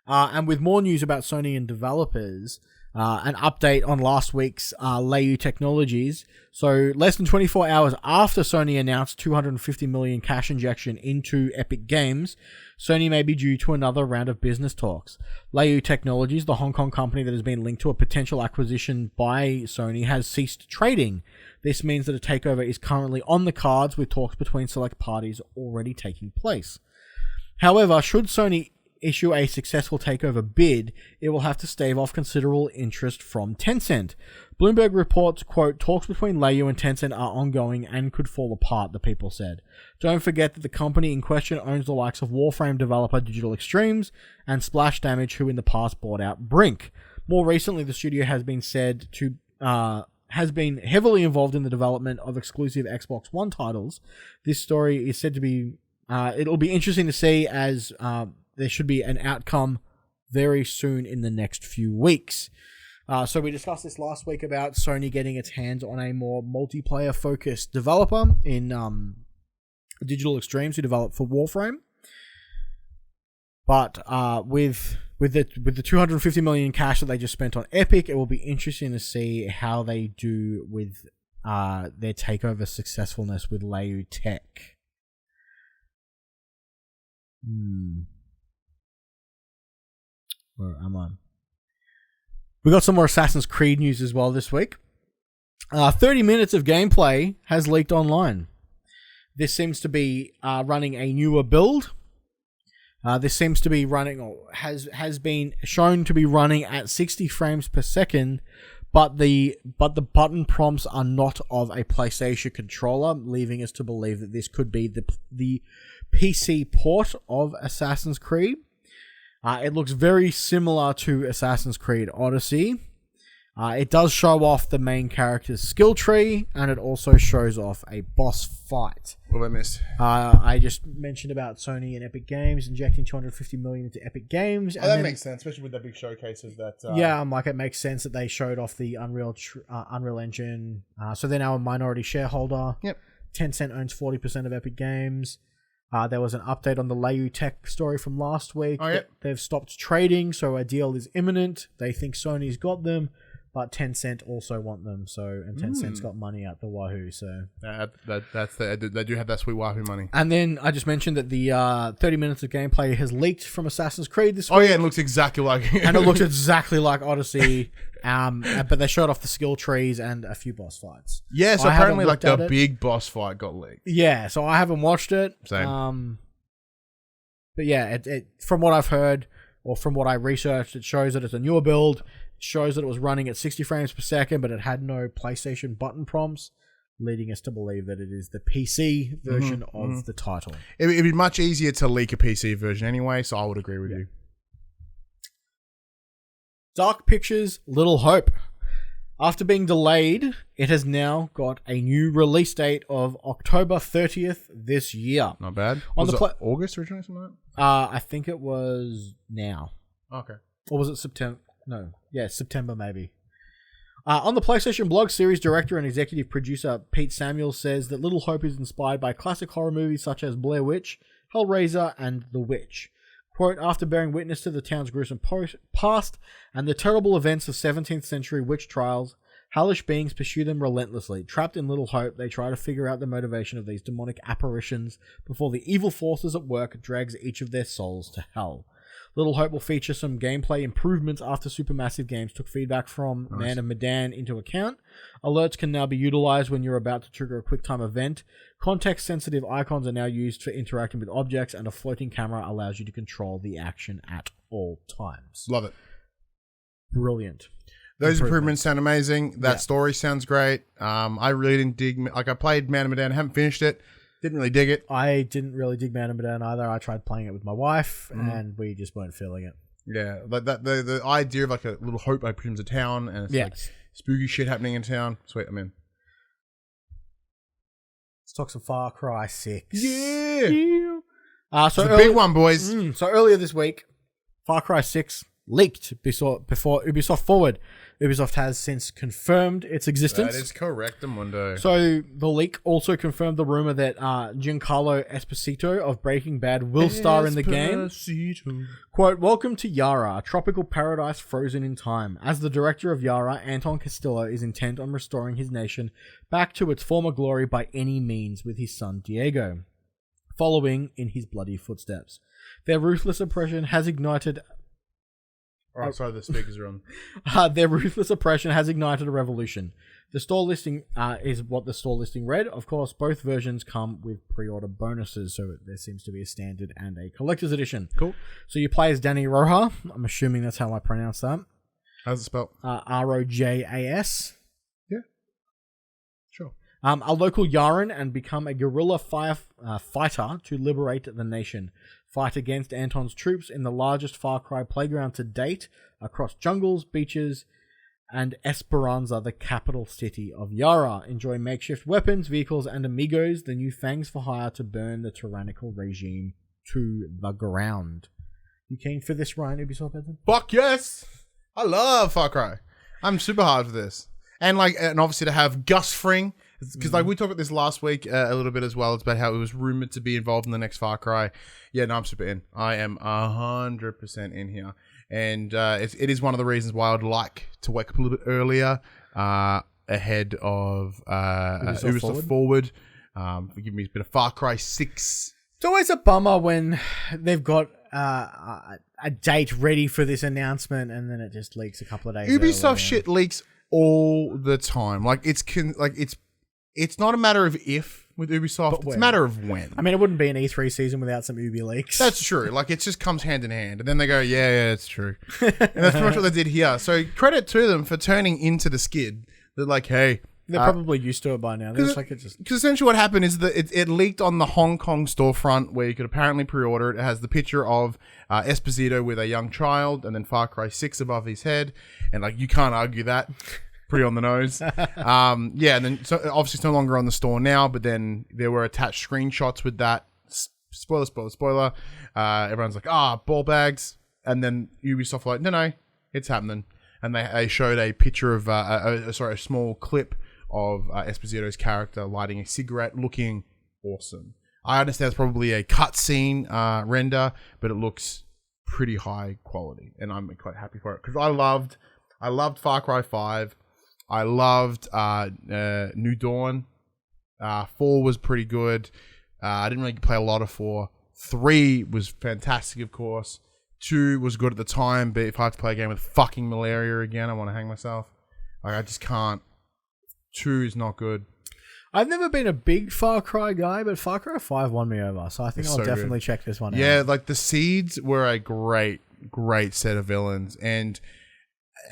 And with more news about Sony and developers, an update on last week's Layu Technologies. So less than 24 hours after Sony announced $250 million cash injection into Epic Games, Sony may be due to another round of business talks. Layu Technologies, the Hong Kong company that has been linked to a potential acquisition by Sony, has ceased trading. This means that a takeover is currently on the cards, with talks between select parties already taking place. However, should Sony issue a successful takeover bid, it will have to stave off considerable interest from Tencent. Bloomberg reports, quote, talks between Layu and Tencent are ongoing and could fall apart, the people said. Don't forget that the company in question owns the likes of Warframe developer Digital Extremes and Splash Damage, who in the past bought out Brink. More recently, the studio has been said to has been heavily involved in the development of exclusive Xbox One titles. This story is said to be it'll be interesting to see, as there should be an outcome very soon in the next few weeks. So we discussed this last week about Sony getting its hands on a more multiplayer-focused developer in Digital Extremes, who developed for Warframe. But with the $250 million cash that they just spent on Epic, it will be interesting to see how they do with their takeover successfulness with Layu Tech. Where am I? We got some more Assassin's Creed news as well this week. 30 minutes of gameplay has leaked online. This seems to be running a newer build. This seems to be running, or has been shown to be running at 60 frames per second, but the button prompts are not of a PlayStation controller, leaving us to believe that this could be the PC port of Assassin's Creed. It looks very similar to Assassin's Creed Odyssey. It does show off the main character's skill tree, and it also shows off a boss fight. What have I missed? I just mentioned about Sony and Epic Games injecting $250 million into Epic Games. Oh, that makes sense, especially with that big showcase of that. It makes sense that they showed off the Unreal Engine. So they're now a minority shareholder. Yep. Tencent owns 40% of Epic Games. There was an update on the Layu Tech story from last week. Oh, yeah. They've stopped trading, so a deal is imminent. They think Sony's got them, but Tencent also want them. And Tencent's got money out the wahoo. So they do have that sweet wahoo money. And then I just mentioned that the 30 minutes of gameplay has leaked from Assassin's Creed this week. Oh yeah, it looks exactly like and it looks exactly like Odyssey. But they showed off the skill trees and a few boss fights. Yeah, so apparently like the big boss fight got leaked. Yeah, so I haven't watched it. Same. But yeah, it from what I've heard or from what I researched, it shows that it's a newer build. It shows that it was running at 60 frames per second, but it had no PlayStation button prompts, leading us to believe that it is the PC version of the title. It'd be much easier to leak a PC version anyway, so I would agree with you. Dark Pictures' Little Hope. After being delayed, it has now got a new release date of October 30th this year. Not bad. On was it August originally, something like that? I think it was now. Okay. Or was it September? No. Yeah, September maybe. On the PlayStation blog, series director and executive producer Pete Samuels says that Little Hope is inspired by classic horror movies such as Blair Witch, Hellraiser, and The Witch. Quote, after bearing witness to the town's gruesome past and the terrible events of 17th century witch trials, hellish beings pursue them relentlessly. Trapped in Little Hope, they try to figure out the motivation of these demonic apparitions before the evil forces at work drags each of their souls to hell. Little Hope will feature some gameplay improvements after Supermassive Games took feedback from Man of Medan into account. Alerts can now be utilized when you're about to trigger a QuickTime event. Context-sensitive icons are now used for interacting with objects, and a floating camera allows you to control the action at all times. Love it. Brilliant. Those improvements sound amazing. That story sounds great. I really didn't dig... Like, I played Man of Medan, haven't finished it. Didn't really dig it. I didn't really dig Man of Medan either. I tried playing it with my wife, and we just weren't feeling it. Yeah, like that. The idea of like a Little Hope opens a town, and it's like spooky shit happening in town. Sweet, I'm in. Let's talk some Far Cry 6. Yeah. So it's a big one, boys. So earlier this week, Far Cry 6 leaked before Ubisoft Forward. Ubisoft has since confirmed its existence. That is correct, Amundo. So the leak also confirmed the rumor that Giancarlo Esposito of Breaking Bad will star in the game. Quote, welcome to Yara, a tropical paradise frozen in time. As the director of Yara, Anton Castillo is intent on restoring his nation back to its former glory by any means with his son Diego, following in his bloody footsteps. Their ruthless oppression has ignited... Oh, sorry, the speakers are on. Their ruthless oppression has ignited a revolution. The store listing is what the store listing read. Of course, both versions come with pre-order bonuses, so there seems to be a standard and a collector's edition. Cool. So you play as Danny Roja. I'm assuming that's how I pronounce that. How's it spelled? Rojas. Yeah. Sure. A local Yaran and become a guerrilla fighter to liberate the nation. Fight against Anton's troops in the largest Far Cry playground to date, across jungles, beaches, and Esperanza, the capital city of Yara. Enjoy makeshift weapons, vehicles, and amigos, the new fangs for hire to burn the tyrannical regime to the ground. You keen for this, Ryan, Ubisoft Benson? Fuck yes! I love Far Cry. I'm super hard for this. And obviously to have Gus Fring, because we talked about this last week a little bit as well. It's about how it was rumored to be involved in the next Far Cry. Yeah, no, I'm super in. I am 100% in here, and it is one of the reasons why I'd like to wake up a little bit earlier ahead of Ubisoft Forward. Give me a bit of Far Cry 6. It's always a bummer when they've got a date ready for this announcement, and then it just leaks a couple of days. Ubisoft shit leaks all the time. It's not a matter of if with Ubisoft, it's a matter of when. I mean, it wouldn't be an E3 season without some Ubi leaks. That's true. It just comes hand in hand. And then they go, yeah, it's true. And that's pretty much what they did here. So credit to them for turning into the skid. They're like, hey, They're probably used to it by now. Because essentially what happened is that it leaked on the Hong Kong storefront where you could apparently pre-order it. It has the picture of Esposito with a young child and then Far Cry 6 above his head. And like you can't argue that. Pretty on the nose. And then so obviously it's no longer on the store now, but then there were attached screenshots with that. Spoiler. Everyone's like, ball bags. And then Ubisoft were like, no, it's happening. And they showed a picture of, a small clip of Esposito's character lighting a cigarette, looking awesome. I understand it's probably a cutscene render, but it looks pretty high quality, and I'm quite happy for it because I loved Far Cry 5. I loved New Dawn. 4 was pretty good. I didn't really play a lot of 4. 3 was fantastic, of course. 2 was good at the time, but if I have to play a game with fucking malaria again, I want to hang myself. Like, I just can't. 2 is not good. I've never been a big Far Cry guy, but Far Cry 5 won me over, so I think I'll definitely check this one out. Yeah, like the Seeds were a great set of villains, and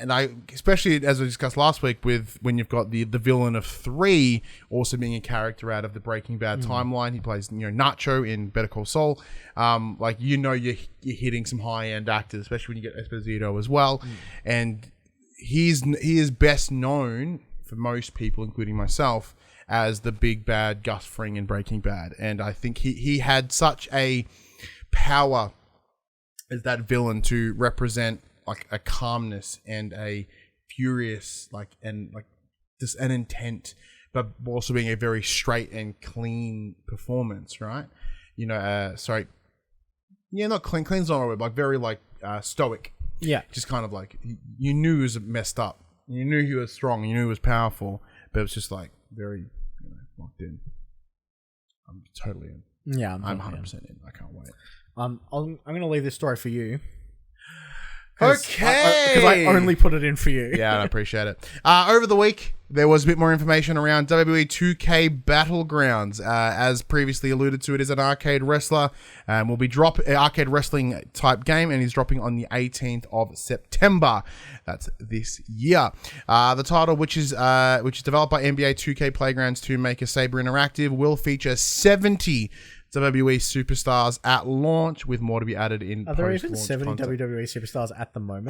I, especially as we discussed last week, with when you've got the villain of 3 also being a character out of the Breaking Bad timeline. He plays Nacho in Better Call Saul. Like you're hitting some high end actors, especially when you get Esposito as well, and he is best known for most people, including myself, as the big bad Gus Fring in Breaking Bad. And I think he had such a power as that villain to represent like a calmness and a furious, just an intent, but also being a very straight and clean performance, right? Not clean. Clean's not a word, like very stoic. Yeah. Just kind of like, you knew he was messed up. You knew he was strong. You knew he was powerful, but it was just like very locked in. I'm totally in. Yeah, I'm 100% in. I can't wait. I'm going to leave this story for you. Okay. Because I only put it in for you. Yeah, I appreciate it. Over the week, there was a bit more information around WWE 2K Battlegrounds. As previously alluded to, it is an arcade wrestler. Will be arcade wrestling type game, and is dropping on the 18th of September. That's this year. The title, which is developed by NBA 2K Playgrounds to make a Saber Interactive, will feature 70 WWE superstars at launch, with more to be added in. Are there even 70 WWE superstars at the moment?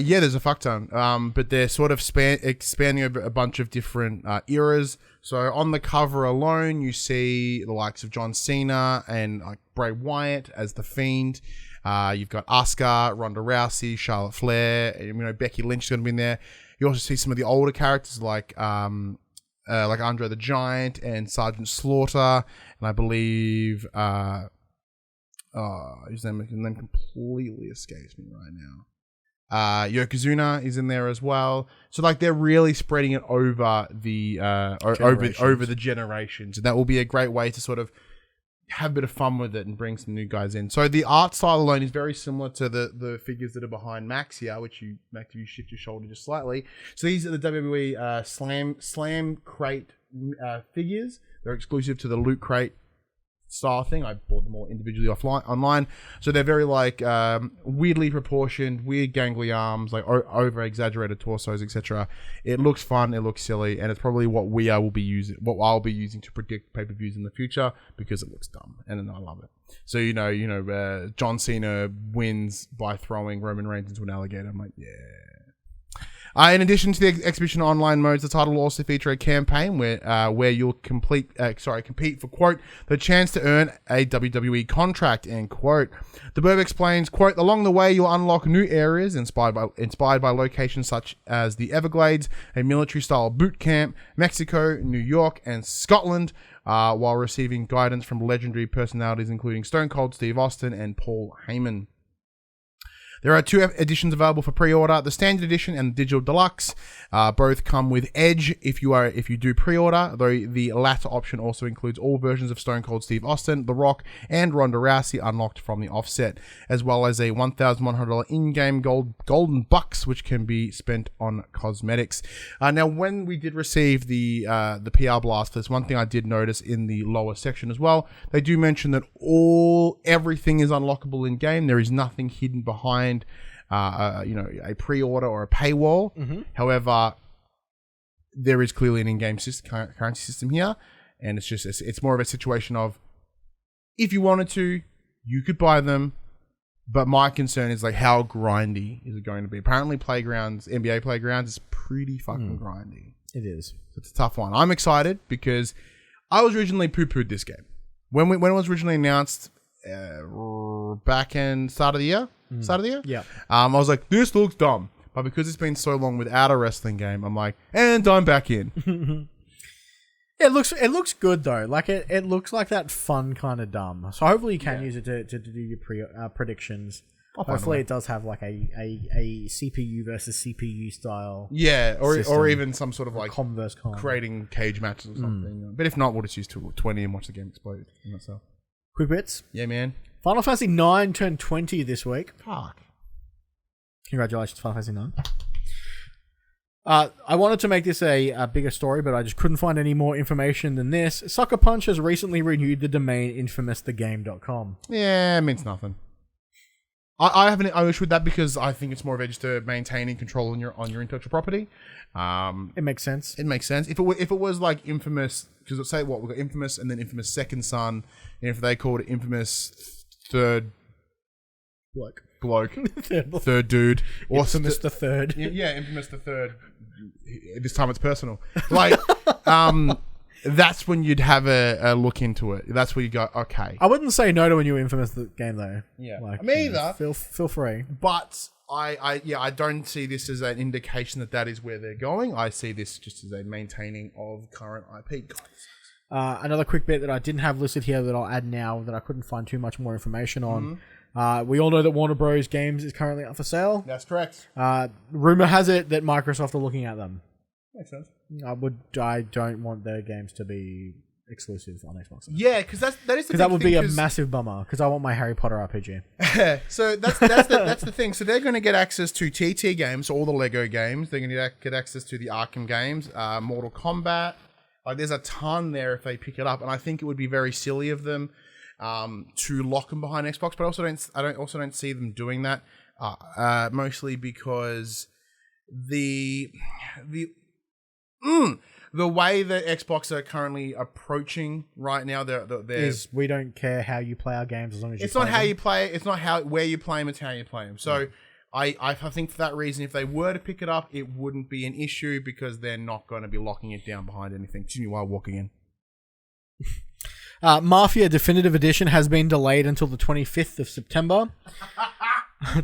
Yeah, there's a fuck ton. But they're sort of expanding over a bunch of different eras. So on the cover alone, you see the likes of John Cena and Bray Wyatt as the Fiend. You've got Asuka, Ronda Rousey, Charlotte Flair, Becky Lynch is going to be in there. You also see some of the older characters like Andre the Giant and Sergeant Slaughter, and I believe his name completely escapes me right now. Yokozuna is in there as well. So they're really spreading it over the over the generations, and that will be a great way to sort of have a bit of fun with it and bring some new guys in. So the art style alone is very similar to the figures that are behind Max here, which you shift your shoulder just slightly. So these are the WWE Slam Crate figures. They're exclusive to the Loot Crate style thing. I bought them all individually online. So they're very weirdly proportioned, weird gangly arms, over exaggerated torsos, etc. It looks fun, it looks silly, and it's probably what I'll be using to predict pay-per-views in the future, because it looks dumb and I love it. So John Cena wins by throwing Roman Reigns into an alligator. I'm like, yeah. In addition to the exhibition online modes, the title will also feature a campaign where you'll compete for, quote, the chance to earn a WWE contract, end quote. The blurb explains, quote, along the way you'll unlock new areas inspired by locations such as the Everglades, a military-style boot camp, Mexico, New York, and Scotland, while receiving guidance from legendary personalities including Stone Cold Steve Austin and Paul Heyman. There are 2 editions available for pre-order: the Standard Edition and the Digital Deluxe. Both come with Edge if you do pre-order, though the latter option also includes all versions of Stone Cold Steve Austin, The Rock, and Ronda Rousey unlocked from the offset, as well as a $1,100 in-game golden bucks, which can be spent on cosmetics. Now, when we did receive the PR blast, there's one thing I did notice in the lower section as well. They do mention that everything is unlockable in game. There is nothing hidden behind a pre-order or a paywall. Mm-hmm. However, there is clearly an in-game currency system here, and it's more of a situation of if you wanted to, you could buy them. But my concern is like how grindy is it going to be? Apparently, NBA Playgrounds is pretty fucking grindy. It is. It's a tough one. I'm excited because I was originally poo-pooed this game when it was originally announced back in start of the year. Yeah. I was like, this looks dumb, but because it's been so long without a wrestling game, I'm like, and I'm back in. It looks good though. Like it looks like that fun kind of dumb. So hopefully you can use it to do your predictions. Hopefully it does have like a CPU versus CPU style. Yeah, or system. even some sort of like Converse creating cage matches or something. But if not, we'll just use 20 and watch the game explode. Quick bits. Yeah, man. Final Fantasy 9 turned 20 this week. Fuck. Congratulations, Final Fantasy 9. I wanted to make this a bigger story, but I just couldn't find any more information than this. Suckerpunch has recently renewed the domain infamousthegame.com. Yeah, it means nothing. I have an issue with that because I think it's more of a just to maintaining control on your intellectual property. It makes sense. It makes sense. If it was like Infamous, because let's say we've got Infamous and then Infamous Second Son, and if they called it Infamous Third bloke, third dude, or Infamous the Third. Yeah, Infamous the Third. This time it's personal. Like, that's when you'd have a look into it. That's where you go, okay. I wouldn't say no to a new Infamous game though. Yeah, like, me either. Feel free. But I don't see this as an indication that is where they're going. I see this just as a maintaining of current IP. Another quick bit that I didn't have listed here that I'll add now that I couldn't find too much more information on. We all know that Warner Bros. Games is currently up for sale. That's correct. Rumor has it that Microsoft are looking at them. Makes sense. I don't want their games to be exclusive on Xbox. Yeah, because that would be a massive bummer. Because I want my Harry Potter RPG. So that's the thing. So they're going to get access to TT games, all the Lego games. They're going to get access to the Arkham games, Mortal Kombat. Like there's a ton there if they pick it up, and I think it would be very silly of them to lock them behind Xbox. But I also don't see them doing that. Mostly because the way that Xbox are currently approaching right now, they're we don't care how you play our games as long as you. It's not how you play. It's not where you play them. It's how you play them. So I think for that reason, if they were to pick it up, it wouldn't be an issue because they're not going to be locking it down behind anything. Excuse me while walking in. Mafia Definitive Edition has been delayed until the 25th of September.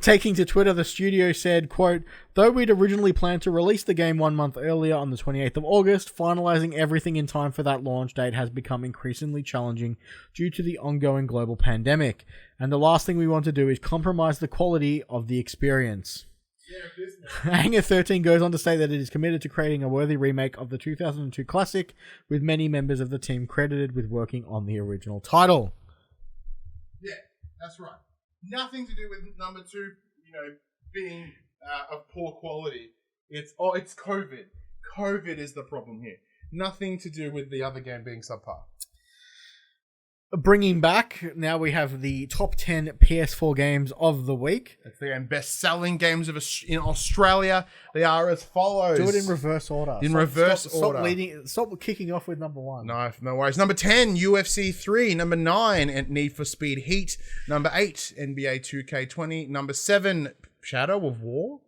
Taking to Twitter, the studio said, quote, though we'd originally planned to release the game 1 month earlier on the 28th of August, finalizing everything in time for that launch date has become increasingly challenging due to the ongoing global pandemic. And the last thing we want to do is compromise the quality of the experience. Hangar 13 goes on to say that it is committed to creating a worthy remake of the 2002 classic, with many members of the team credited with working on the original title. Yeah, that's right. Nothing to do with number 2, being of poor quality. It's COVID. COVID is the problem here. Nothing to do with the other game being subpar. Bringing back, now we have the top 10 PS4 games of the week. That's the best-selling games in Australia. They are as follows. Do it in reverse order. Stop kicking off with number 1. No worries. Number 10, UFC 3. Number 9, and Need for Speed Heat. Number 8, NBA 2K20. Number 7, Shadow of War.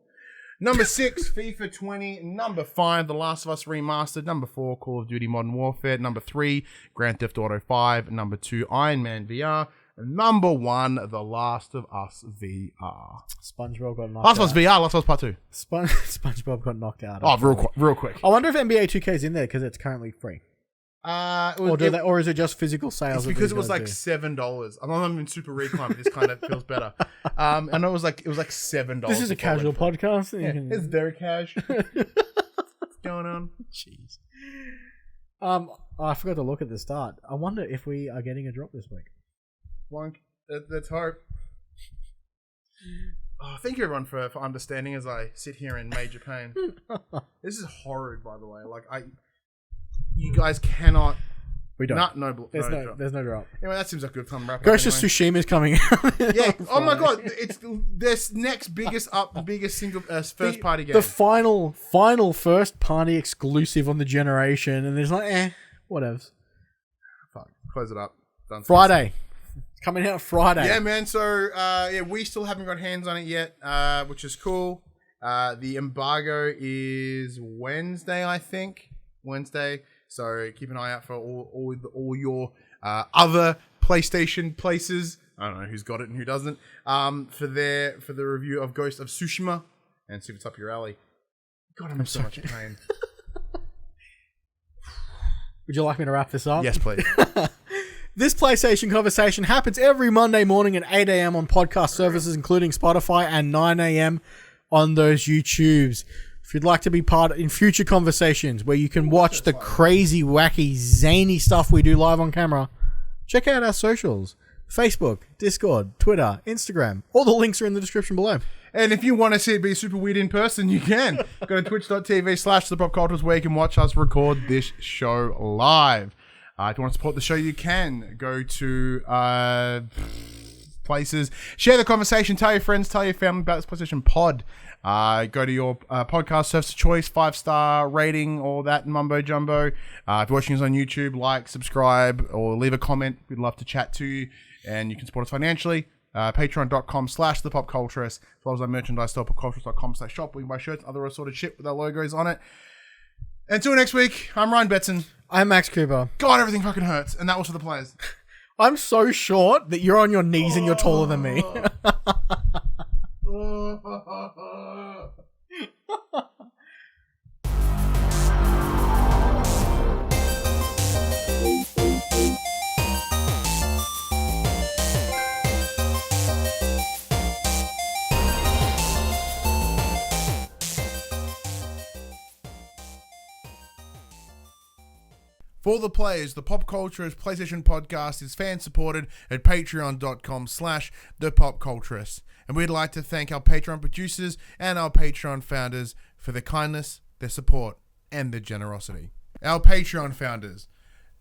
Number 6, FIFA 20. Number 5, The Last of Us Remastered. Number 4, Call of Duty Modern Warfare. Number 3, Grand Theft Auto 5. Number 2, Iron Man VR. And number 1, The Last of Us VR. SpongeBob got knocked out. Last of Us VR, Last of Us Part 2. SpongeBob got knocked out. Oh, real quick. I wonder if NBA 2K is in there because it's currently free. Or is it just physical sales? It's because it was like $7. I'm not even super recline, but this kind of feels better. I know it was like $7. This is a casual podcast. Yeah, it's very cash. What's going on? Jeez. I forgot to look at the start. I wonder if we are getting a drop this week. Let's hope. Oh, thank you everyone for understanding as I sit here in major pain. This is horrid, by the way. You guys cannot We don't. There's There's no drop. Anyway, that seems like a good time wrap up. Ghost of Tsushima is coming out. Yeah. Oh my god, it's this next biggest single first party game. The final first party exclusive on the generation, and there's like, whatever. Fuck. Close it up. Done. Friday. It's coming out Friday. Yeah, man. So we still haven't got hands on it yet, which is cool. The embargo is Wednesday, I think. So keep an eye out for all your other PlayStation places. I don't know who's got it and who doesn't. For the review of Ghost of Tsushima, and see if it's up your alley. God, I'm in so much pain. Would you like me to wrap this up? Yes, please. This PlayStation conversation happens every Monday morning at 8 a.m. on podcast services, including Spotify, and 9 a.m. on those YouTubes. If you'd like to be part in future conversations where you can watch the crazy, wacky, zany stuff we do live on camera, check out our socials. Facebook, Discord, Twitter, Instagram. All the links are in the description below. And if you want to see it be super weird in person, you can. Go to twitch.tv/thepopculturists where you can watch us record this show live. If you want to support the show, you can go to places. Share the conversation. Tell your friends, tell your family about this PlayStation pod. Go to your podcast service of choice, 5-star rating, all that mumbo jumbo. If you're watching us on YouTube, like, subscribe, or leave a comment. We'd love to chat to you. And you can support us financially. Patreon.com/thepopculturists, as well as our merchandise store, popculturists.com/shop. We can buy shirts, other assorted shit with our logos on it. Until next week, I'm Ryan Betson. I'm Max Cooper. God, everything fucking hurts. And that was for the players. I'm so short that you're on your knees and you're taller than me. For the players, the PopCulturists PlayStation podcast is fan-supported at patreon.com/thepopculturists. And we'd like to thank our Patreon producers and our Patreon founders for their kindness, their support, and their generosity. Our Patreon founders: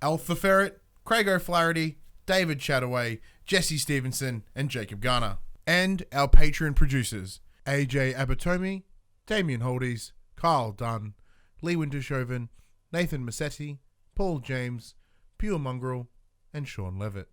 Alpha Ferret, Craig O'Flaherty, David Chataway, Jesse Stevenson, and Jacob Garner. And our Patreon producers: AJ Abatomi, Damien Holdies, Carl Dunn, Lee Wintershoven, Nathan Massetti, Paul James, Pure Mongrel, and Sean Levitt.